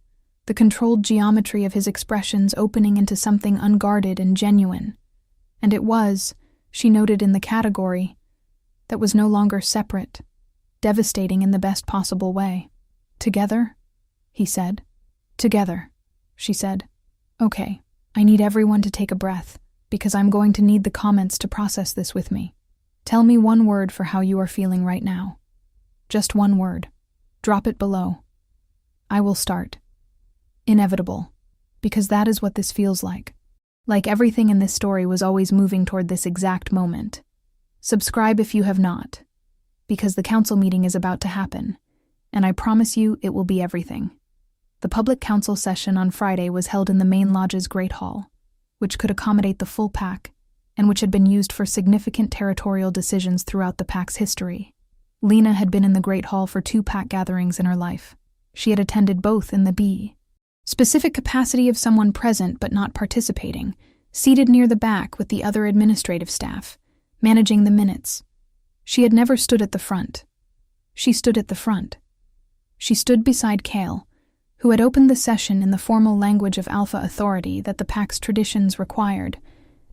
the controlled geometry of his expressions opening into something unguarded and genuine. And it was, she noted in the category, that was no longer separate, devastating in the best possible way. "Together?" he said. "Together," she said. "Okay, I need everyone to take a breath, because I'm going to need the comments to process this with me. Tell me one word for how you are feeling right now. Just one word. Drop it below. I will start. Inevitable. Because that is what this feels like. Like everything in this story was always moving toward this exact moment. Subscribe if you have not, because the council meeting is about to happen, and I promise you it will be everything. The public council session on Friday was held in the main lodge's Great Hall, which could accommodate the full pack, and which had been used for significant territorial decisions throughout the pack's history. Lena had been in the Great Hall for 2 pack gatherings in her life. She had attended both in the specific capacity of someone present but not participating, seated near the back with the other administrative staff, managing the minutes. She had never stood at the front. She stood at the front. She stood beside Cale, who had opened the session in the formal language of Alpha authority that the pack's traditions required,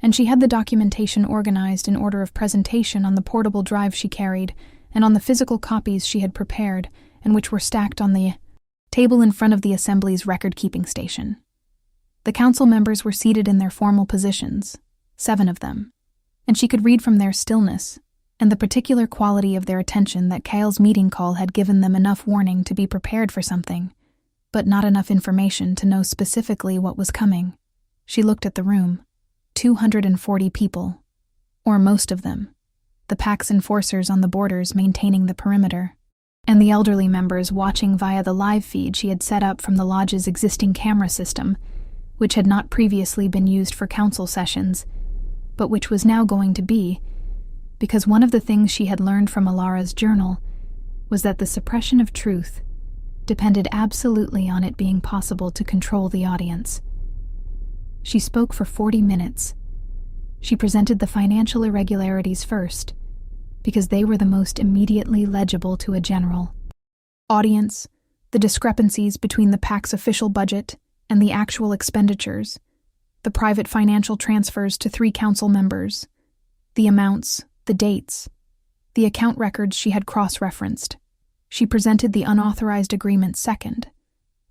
and she had the documentation organized in order of presentation on the portable drive she carried and on the physical copies she had prepared and which were stacked on the table in front of the Assembly's record-keeping station. The council members were seated in their formal positions, 7 of them, and she could read from their stillness and the particular quality of their attention that Cale's meeting call had given them enough warning to be prepared for something, but not enough information to know specifically what was coming. She looked at the room. 240 people, or most of them, the pack's enforcers on the borders maintaining the perimeter, and the elderly members watching via the live feed she had set up from the lodge's existing camera system, which had not previously been used for council sessions, but which was now going to be, because one of the things she had learned from Alara's journal was that the suppression of truth depended absolutely on it being possible to control the audience. She spoke for 40 minutes. She presented the financial irregularities first, because they were the most immediately legible to a general audience, the discrepancies between the PAC's official budget and the actual expenditures, the private financial transfers to 3 council members, the amounts, the dates, the account records she had cross-referenced. She presented the unauthorized agreement second,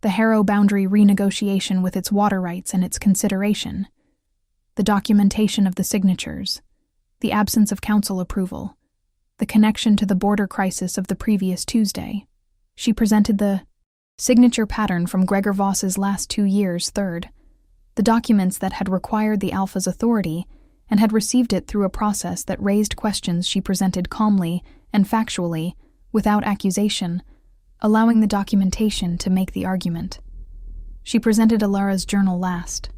the Harrow boundary renegotiation with its water rights and its consideration, the documentation of the signatures, the absence of council approval, the connection to the border crisis of the previous Tuesday. She presented the signature pattern from Gregor Voss's last 2 years third, the documents that had required the Alpha's authority and had received it through a process that raised questions she presented calmly and factually, without accusation, allowing the documentation to make the argument. She presented Alara's journal last.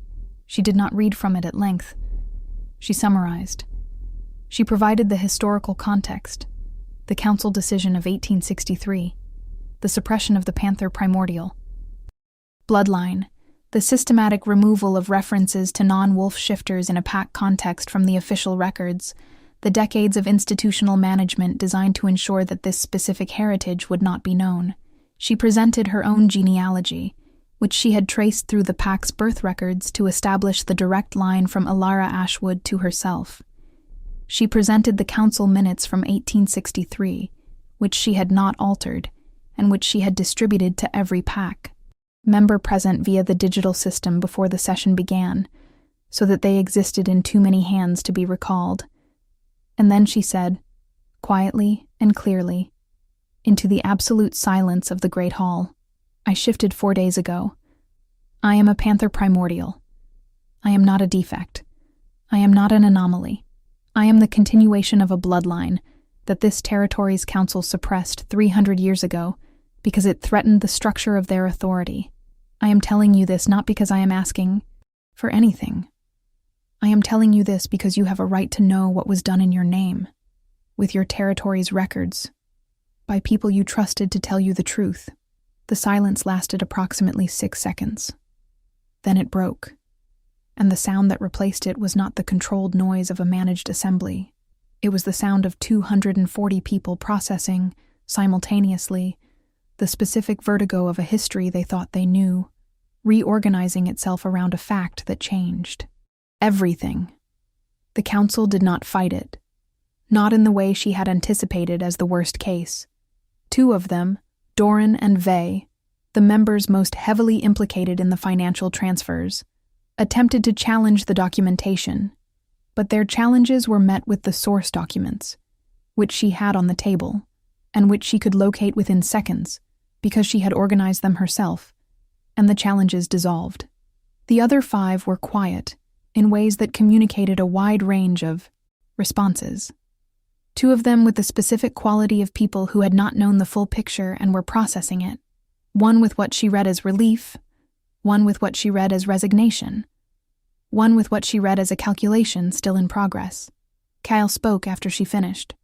She did not read from it at length. She summarized. She provided the historical context, the council decision of 1863, the suppression of the Panther primordial bloodline, the systematic removal of references to non-wolf shifters in a pack context from the official records, the decades of institutional management designed to ensure that this specific heritage would not be known. She presented her own genealogy, which she had traced through the pack's birth records to establish the direct line from Alara Ashwood to herself. She presented the council minutes from 1863, which she had not altered, and which she had distributed to every pack, member present via the digital system before the session began, so that they existed in too many hands to be recalled. And then she said, quietly and clearly, into the absolute silence of the great hall, I shifted 4 days ago. I am a Panther primordial. I am not a defect. I am not an anomaly. I am the continuation of a bloodline that this territory's council suppressed 300 years ago because it threatened the structure of their authority. I am telling you this not because I am asking for anything. I am telling you this because you have a right to know what was done in your name, with your territory's records, by people you trusted to tell you the truth. The silence lasted approximately 6 seconds. Then it broke, and the sound that replaced it was not the controlled noise of a managed assembly. It was the sound of 240 people processing, simultaneously, the specific vertigo of a history they thought they knew, reorganizing itself around a fact that changed. Everything. The council did not fight it, not in the way she had anticipated as the worst case. 2 of them, Doran and Vey, the members most heavily implicated in the financial transfers, attempted to challenge the documentation, but their challenges were met with the source documents, which she had on the table, and which she could locate within seconds, because she had organized them herself, and the challenges dissolved. The other 5 were quiet, in ways that communicated a wide range of responses. 2 of them with the specific quality of people who had not known the full picture and were processing it. One with what she read as relief, one with what she read as resignation, one with what she read as a calculation still in progress. Kyle spoke after she finished.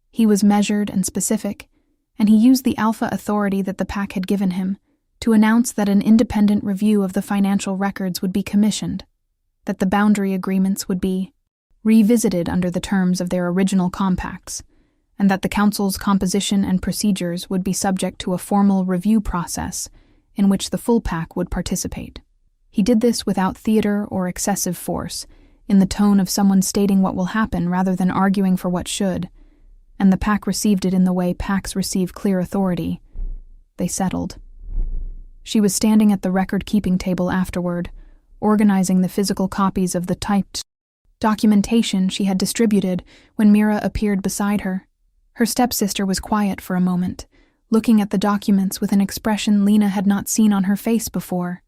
He was measured and specific, and he used the alpha authority that the pack had given him to announce that an independent review of the financial records would be commissioned, that the boundary agreements would be revisited under the terms of their original compacts, and that the council's composition and procedures would be subject to a formal review process in which the full pack would participate. He did this without theater or excessive force, in the tone of someone stating what will happen rather than arguing for what should, and the pack received it in the way packs receive clear authority. They settled. She was standing at the record-keeping table afterward, organizing the physical copies of the typed documentation she had distributed when Mira appeared beside her. Her stepsister was quiet for a moment, looking at the documents with an expression Lena had not seen on her face before,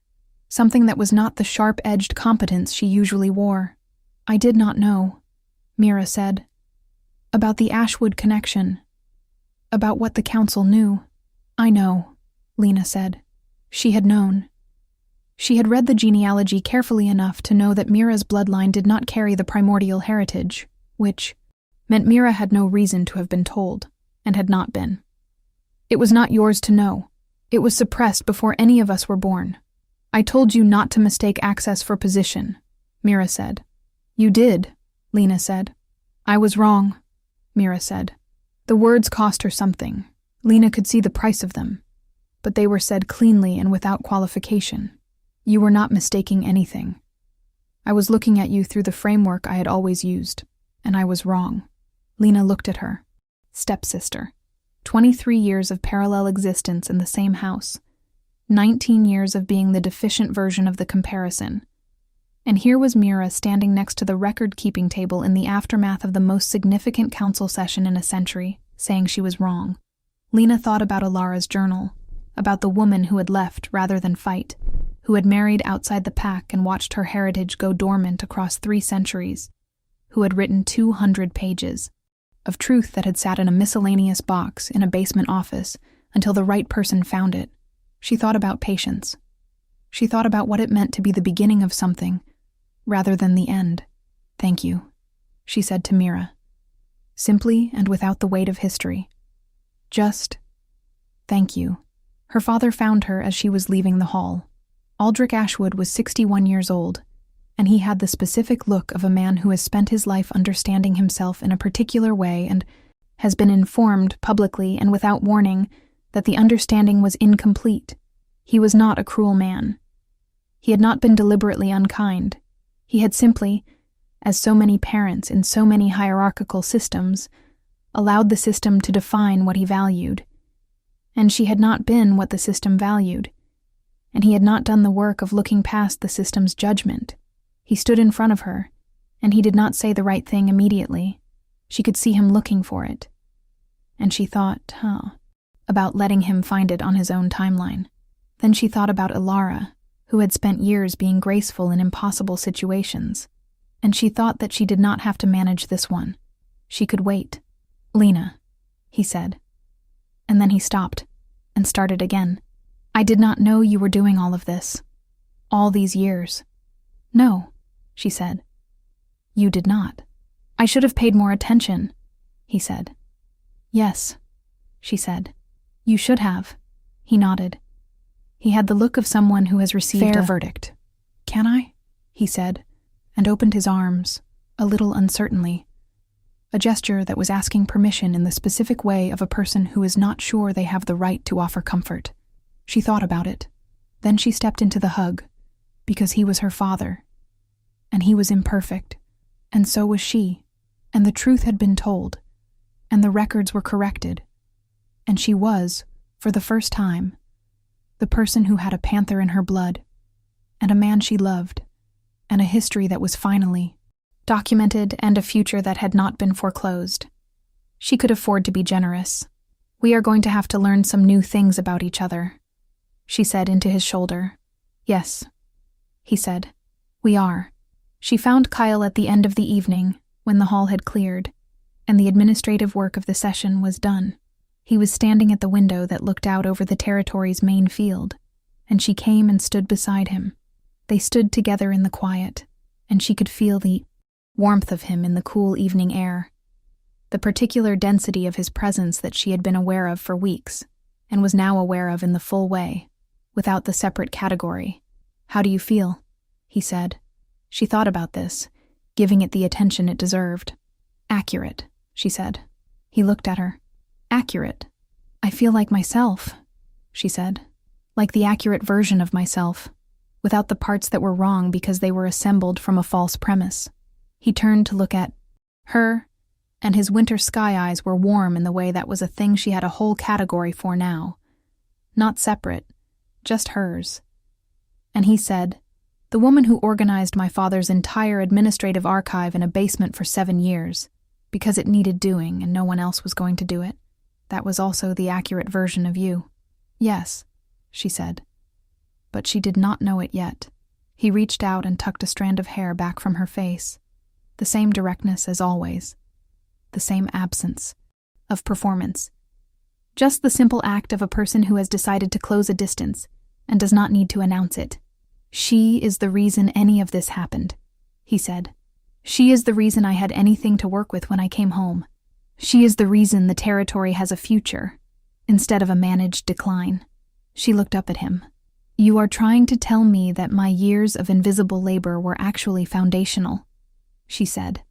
something that was not the sharp-edged competence she usually wore. I did not know, Mira said, about the Ashwood connection, about what the council knew. I know, Lena said. She had known. She had read the genealogy carefully enough to know that Mira's bloodline did not carry the primordial heritage, which meant Mira had no reason to have been told, and had not been. It was not yours to know. It was suppressed before any of us were born. I told you not to mistake access for position, Mira said. You did, Lena said. I was wrong, Mira said. The words cost her something. Lena could see the price of them, but they were said cleanly and without qualification. You were not mistaking anything. I was looking at you through the framework I had always used, and I was wrong. Lena looked at her. Stepsister. 23 years of parallel existence in the same house. 19 years of being the deficient version of the comparison. And here was Mira standing next to the record-keeping table in the aftermath of the most significant council session in a century, saying she was wrong. Lena thought about Alara's journal, about the woman who had left rather than fight, who had married outside the pack and watched her heritage go dormant across 3 centuries, who had written 200 pages of truth that had sat in a miscellaneous box in a basement office until the right person found it. She thought about patience. She thought about what it meant to be the beginning of something, rather than the end. Thank you, she said to Mira, simply and without the weight of history. Just, thank you. Her father found her as she was leaving the hall. Aldrich Ashwood was 61 years old, and he had the specific look of a man who has spent his life understanding himself in a particular way and has been informed publicly and without warning that the understanding was incomplete. He was not a cruel man. He had not been deliberately unkind. He had simply, as so many parents in so many hierarchical systems, allowed the system to define what he valued. And she had not been what the system valued. And he had not done the work of looking past the system's judgment. He stood in front of her, and he did not say the right thing immediately. She could see him looking for it. And she thought, about letting him find it on his own timeline. Then she thought about Ilara, who had spent years being graceful in impossible situations. And she thought that she did not have to manage this one. She could wait. "Lena," he said. And then he stopped and started again. "I did not know you were doing all of this. All these years." "No," she said. "You did not." "I should have paid more attention," he said. "Yes," she said. "You should have." He nodded. He had the look of someone who has received a verdict. "Can I?" he said, and opened his arms, a little uncertainly. A gesture that was asking permission in the specific way of a person who is not sure they have the right to offer comfort. She thought about it. Then she stepped into the hug, because he was her father. And he was imperfect, and so was she, and the truth had been told, and the records were corrected. And she was, for the first time, the person who had a panther in her blood, and a man she loved, and a history that was finally documented and a future that had not been foreclosed. She could afford to be generous. "We are going to have to learn some new things about each other," she said into his shoulder. "Yes," he said. "We are." She found Kyle at the end of the evening, when the hall had cleared, and the administrative work of the session was done. He was standing at the window that looked out over the territory's main field, and she came and stood beside him. They stood together in the quiet, and she could feel the warmth of him in the cool evening air, the particular density of his presence that she had been aware of for weeks, and was now aware of in the full way, without the separate category. "How do you feel?" he said. She thought about this, giving it the attention it deserved. "Accurate," she said. He looked at her. "Accurate. I feel like myself," she said. "Like the accurate version of myself, without the parts that were wrong because they were assembled from a false premise." He turned to look at her, and his winter sky eyes were warm in the way that was a thing she had a whole category for now. Not separate, just hers. And he said, "The woman who organized my father's entire administrative archive in a basement for 7 years, because it needed doing and no one else was going to do it, that was also the accurate version of you." "Yes," she said. But she did not know it yet. He reached out and tucked a strand of hair back from her face. The same directness as always. The same absence of performance. Just the simple act of a person who has decided to close a distance and does not need to announce it. "She is the reason any of this happened," he said. "She is the reason I had anything to work with when I came home. She is the reason the territory has a future, instead of a managed decline." She looked up at him. "You are trying to tell me that my years of invisible labor were actually foundational," she said.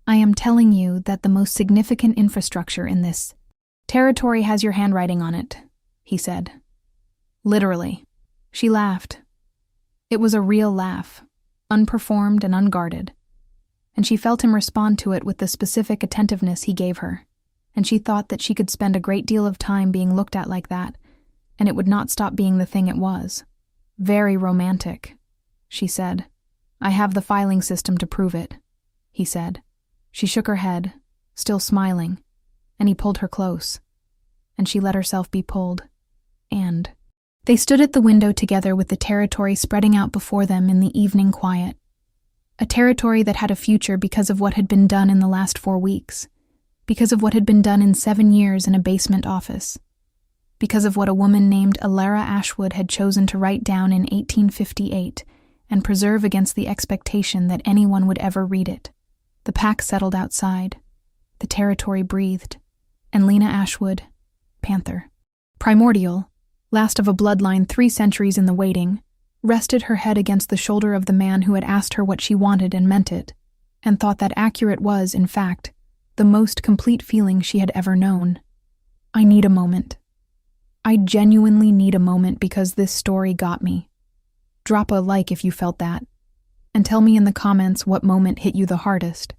"I am telling you that the most significant infrastructure in this territory has your handwriting on it," he said. "Literally." She laughed. It was a real laugh, unperformed and unguarded, and she felt him respond to it with the specific attentiveness he gave her, and she thought that she could spend a great deal of time being looked at like that, and it would not stop being the thing it was. "Very romantic," she said. "I have the filing system to prove it," he said. She shook her head, still smiling, and he pulled her close, and she let herself be pulled. And they stood at the window together with the territory spreading out before them in the evening quiet. A territory that had a future because of what had been done in the last 4 weeks, because of what had been done in 7 years in a basement office, because of what a woman named Ilara Ashwood had chosen to write down in 1858 and preserve against the expectation that anyone would ever read it. The pack settled outside. The territory breathed. And Lena Ashwood, Panther, primordial, last of a bloodline 3 centuries in the waiting, rested her head against the shoulder of the man who had asked her what she wanted and meant it, and thought that accurate was, in fact, the most complete feeling she had ever known. "I need a moment. I genuinely need a moment because this story got me. Drop a like if you felt that, and tell me in the comments what moment hit you the hardest.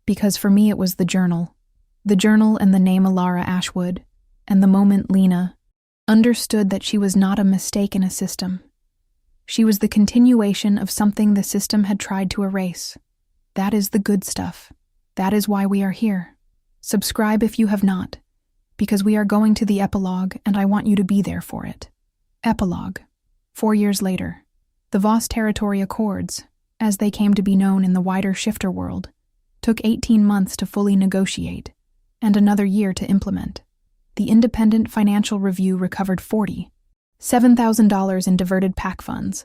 Because for me it was the journal and the name Alara Ashwood, and the moment Lena understood that she was not a mistake in a system. She was the continuation of something the system had tried to erase. That is the good stuff. That is why we are here. Subscribe if you have not, because we are going to the epilogue and I want you to be there for it. Epilogue. 4 years later. The Voss Territory Accords, as they came to be known in the wider shifter world, took 18 months to fully negotiate, and another year to implement. The Independent Financial Review recovered $47,000 in diverted PAC funds,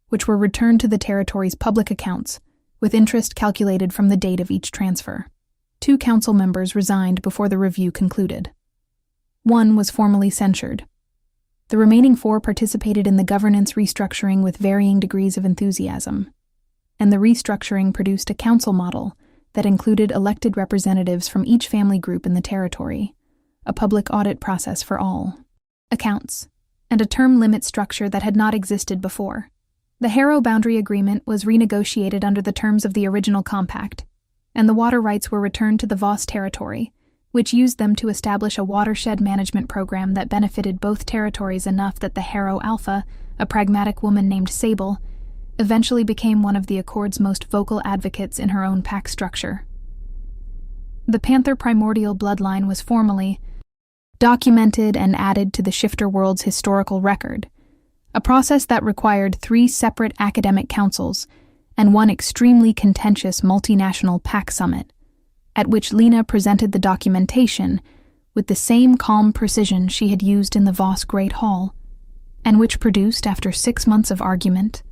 which were returned to the territory's public accounts, with interest calculated from the date of each transfer. 2 council members resigned before the review concluded. 1 was formally censured. The remaining 4 participated in the governance restructuring with varying degrees of enthusiasm, and the restructuring produced a council model that included elected representatives from each family group in the territory, a public audit process for all accounts, and a term limit structure that had not existed before. The Harrow Boundary Agreement was renegotiated under the terms of the original compact, and the water rights were returned to the Voss Territory, which used them to establish a watershed management program that benefited both territories enough that the Harrow Alpha, a pragmatic woman named Sable, eventually became one of the Accord's most vocal advocates in her own PAC structure. The Panther primordial bloodline was formally documented and added to the shifter world's historical record, a process that required 3 separate academic councils and 1 extremely contentious multinational PAC summit, at which Lena presented the documentation with the same calm precision she had used in the Voss Great Hall, and which produced, after 6 months of argument,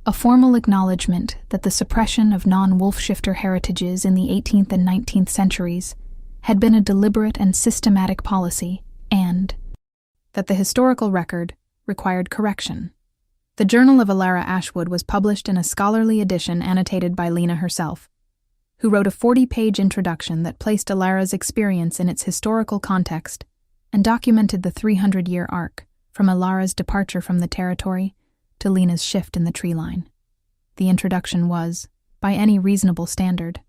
a formal acknowledgement that the suppression of non-wolf shifter heritages in the 18th and 19th centuries had been a deliberate and systematic policy, and that the historical record required correction. The Journal of Alara Ashwood was published in a scholarly edition annotated by Lena herself, who wrote a 40-page introduction that placed Alara's experience in its historical context and documented the 300-year arc from Alara's departure from the territory to Lena's shift in the tree line. The introduction was, by any reasonable standard,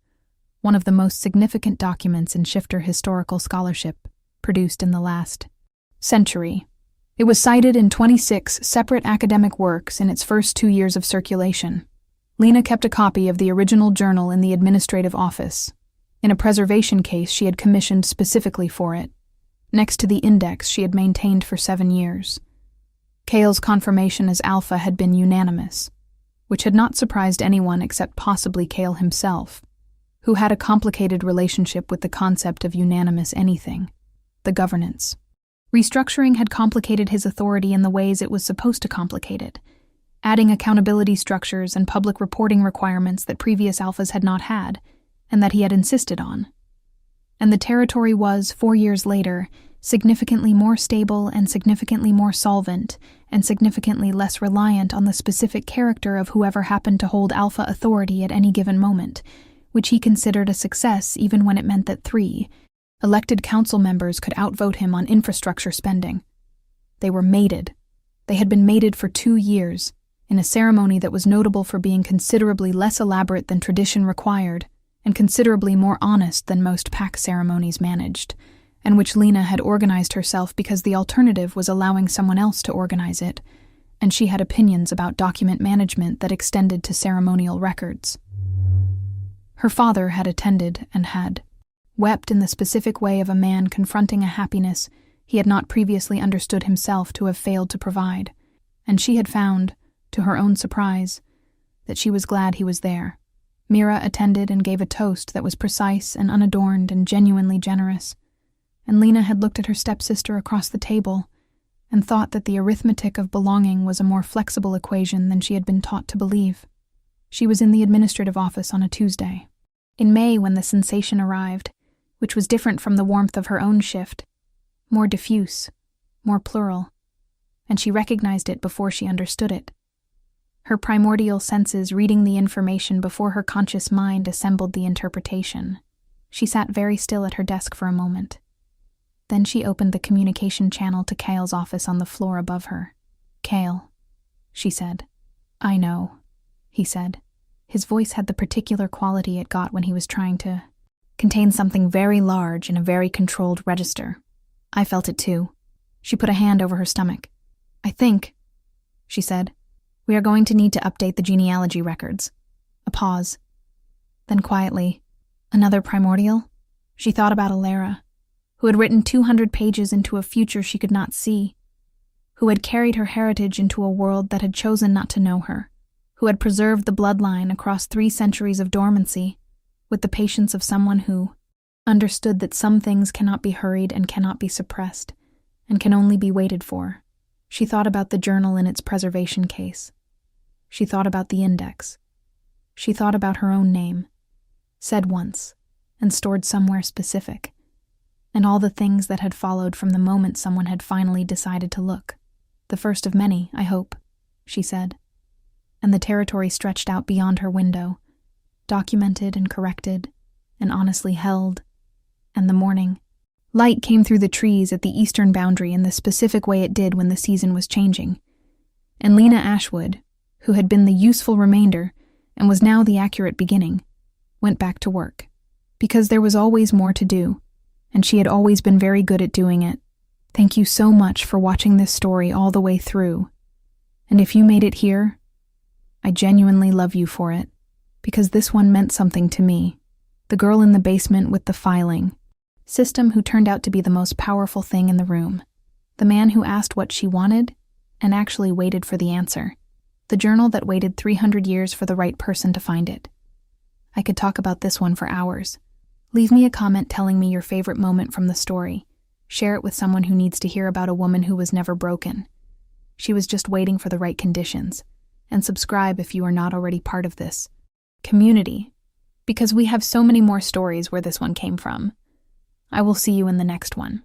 one of the most significant documents in shifter historical scholarship produced in the last century. It was cited in 26 separate academic works in its first 2 years of circulation. Lena kept a copy of the original journal in the administrative office, in a preservation case she had commissioned specifically for it, next to the index she had maintained for 7 years. Cale's confirmation as Alpha had been unanimous, which had not surprised anyone except possibly Cale himself, who had a complicated relationship with the concept of unanimous anything, the governance. Restructuring had complicated his authority in the ways it was supposed to complicate it, adding accountability structures and public reporting requirements that previous alphas had not had, and that he had insisted on. And the territory was, 4 years later, significantly more stable and significantly more solvent and significantly less reliant on the specific character of whoever happened to hold alpha authority at any given moment, which he considered a success even when it meant that 3 elected council members could outvote him on infrastructure spending. They were mated. They had been mated for 2 years, in a ceremony that was notable for being considerably less elaborate than tradition required and considerably more honest than most PAC ceremonies managed, and which Lena had organized herself because the alternative was allowing someone else to organize it, and she had opinions about document management that extended to ceremonial records. Her father had attended and had wept in the specific way of a man confronting a happiness he had not previously understood himself to have failed to provide, and she had found, to her own surprise, that she was glad he was there. Mira attended and gave a toast that was precise and unadorned and genuinely generous, and Lena had looked at her stepsister across the table and thought that the arithmetic of belonging was a more flexible equation than she had been taught to believe. She was in the administrative office on a Tuesday. In May, when the sensation arrived, which was different from the warmth of her own shift, more diffuse, more plural, and she recognized it before she understood it. Her primordial senses reading the information before her conscious mind assembled the interpretation. She sat very still at her desk for a moment. Then she opened the communication channel to Kale's office on the floor above her. "Kale," she said. "I know," he said. His voice had the particular quality it got when he was trying to contain something very large in a very controlled register. I felt it too. She put a hand over her stomach. "I think," she said, "we are going to need to update the genealogy records." A pause. Then quietly, "Another primordial?" She thought about Alara, who had written 200 pages into a future she could not see, who had carried her heritage into a world that had chosen not to know her, who had preserved the bloodline across 3 centuries of dormancy, with the patience of someone who understood that some things cannot be hurried and cannot be suppressed, and can only be waited for. She thought about the journal in its preservation case. She thought about the index. She thought about her own name, said once, and stored somewhere specific, and all the things that had followed from the moment someone had finally decided to look. "The first of many, I hope," she said. And the territory stretched out beyond her window, documented and corrected, and honestly held. And the morning light came through the trees at the eastern boundary in the specific way it did when the season was changing. And Lena Ashwood, who had been the useful remainder and was now the accurate beginning, went back to work. Because there was always more to do, and she had always been very good at doing it. Thank you so much for watching this story all the way through. And if you made it here, I genuinely love you for it, because this one meant something to me. The girl in the basement with the filing system who turned out to be the most powerful thing in the room. The man who asked what she wanted and actually waited for the answer. The journal that waited 300 years for the right person to find it. I could talk about this one for hours. Leave me a comment telling me your favorite moment from the story. Share it with someone who needs to hear about a woman who was never broken. She was just waiting for the right conditions. And subscribe if you are not already part of this community, because we have so many more stories where this one came from. I will see you in the next one.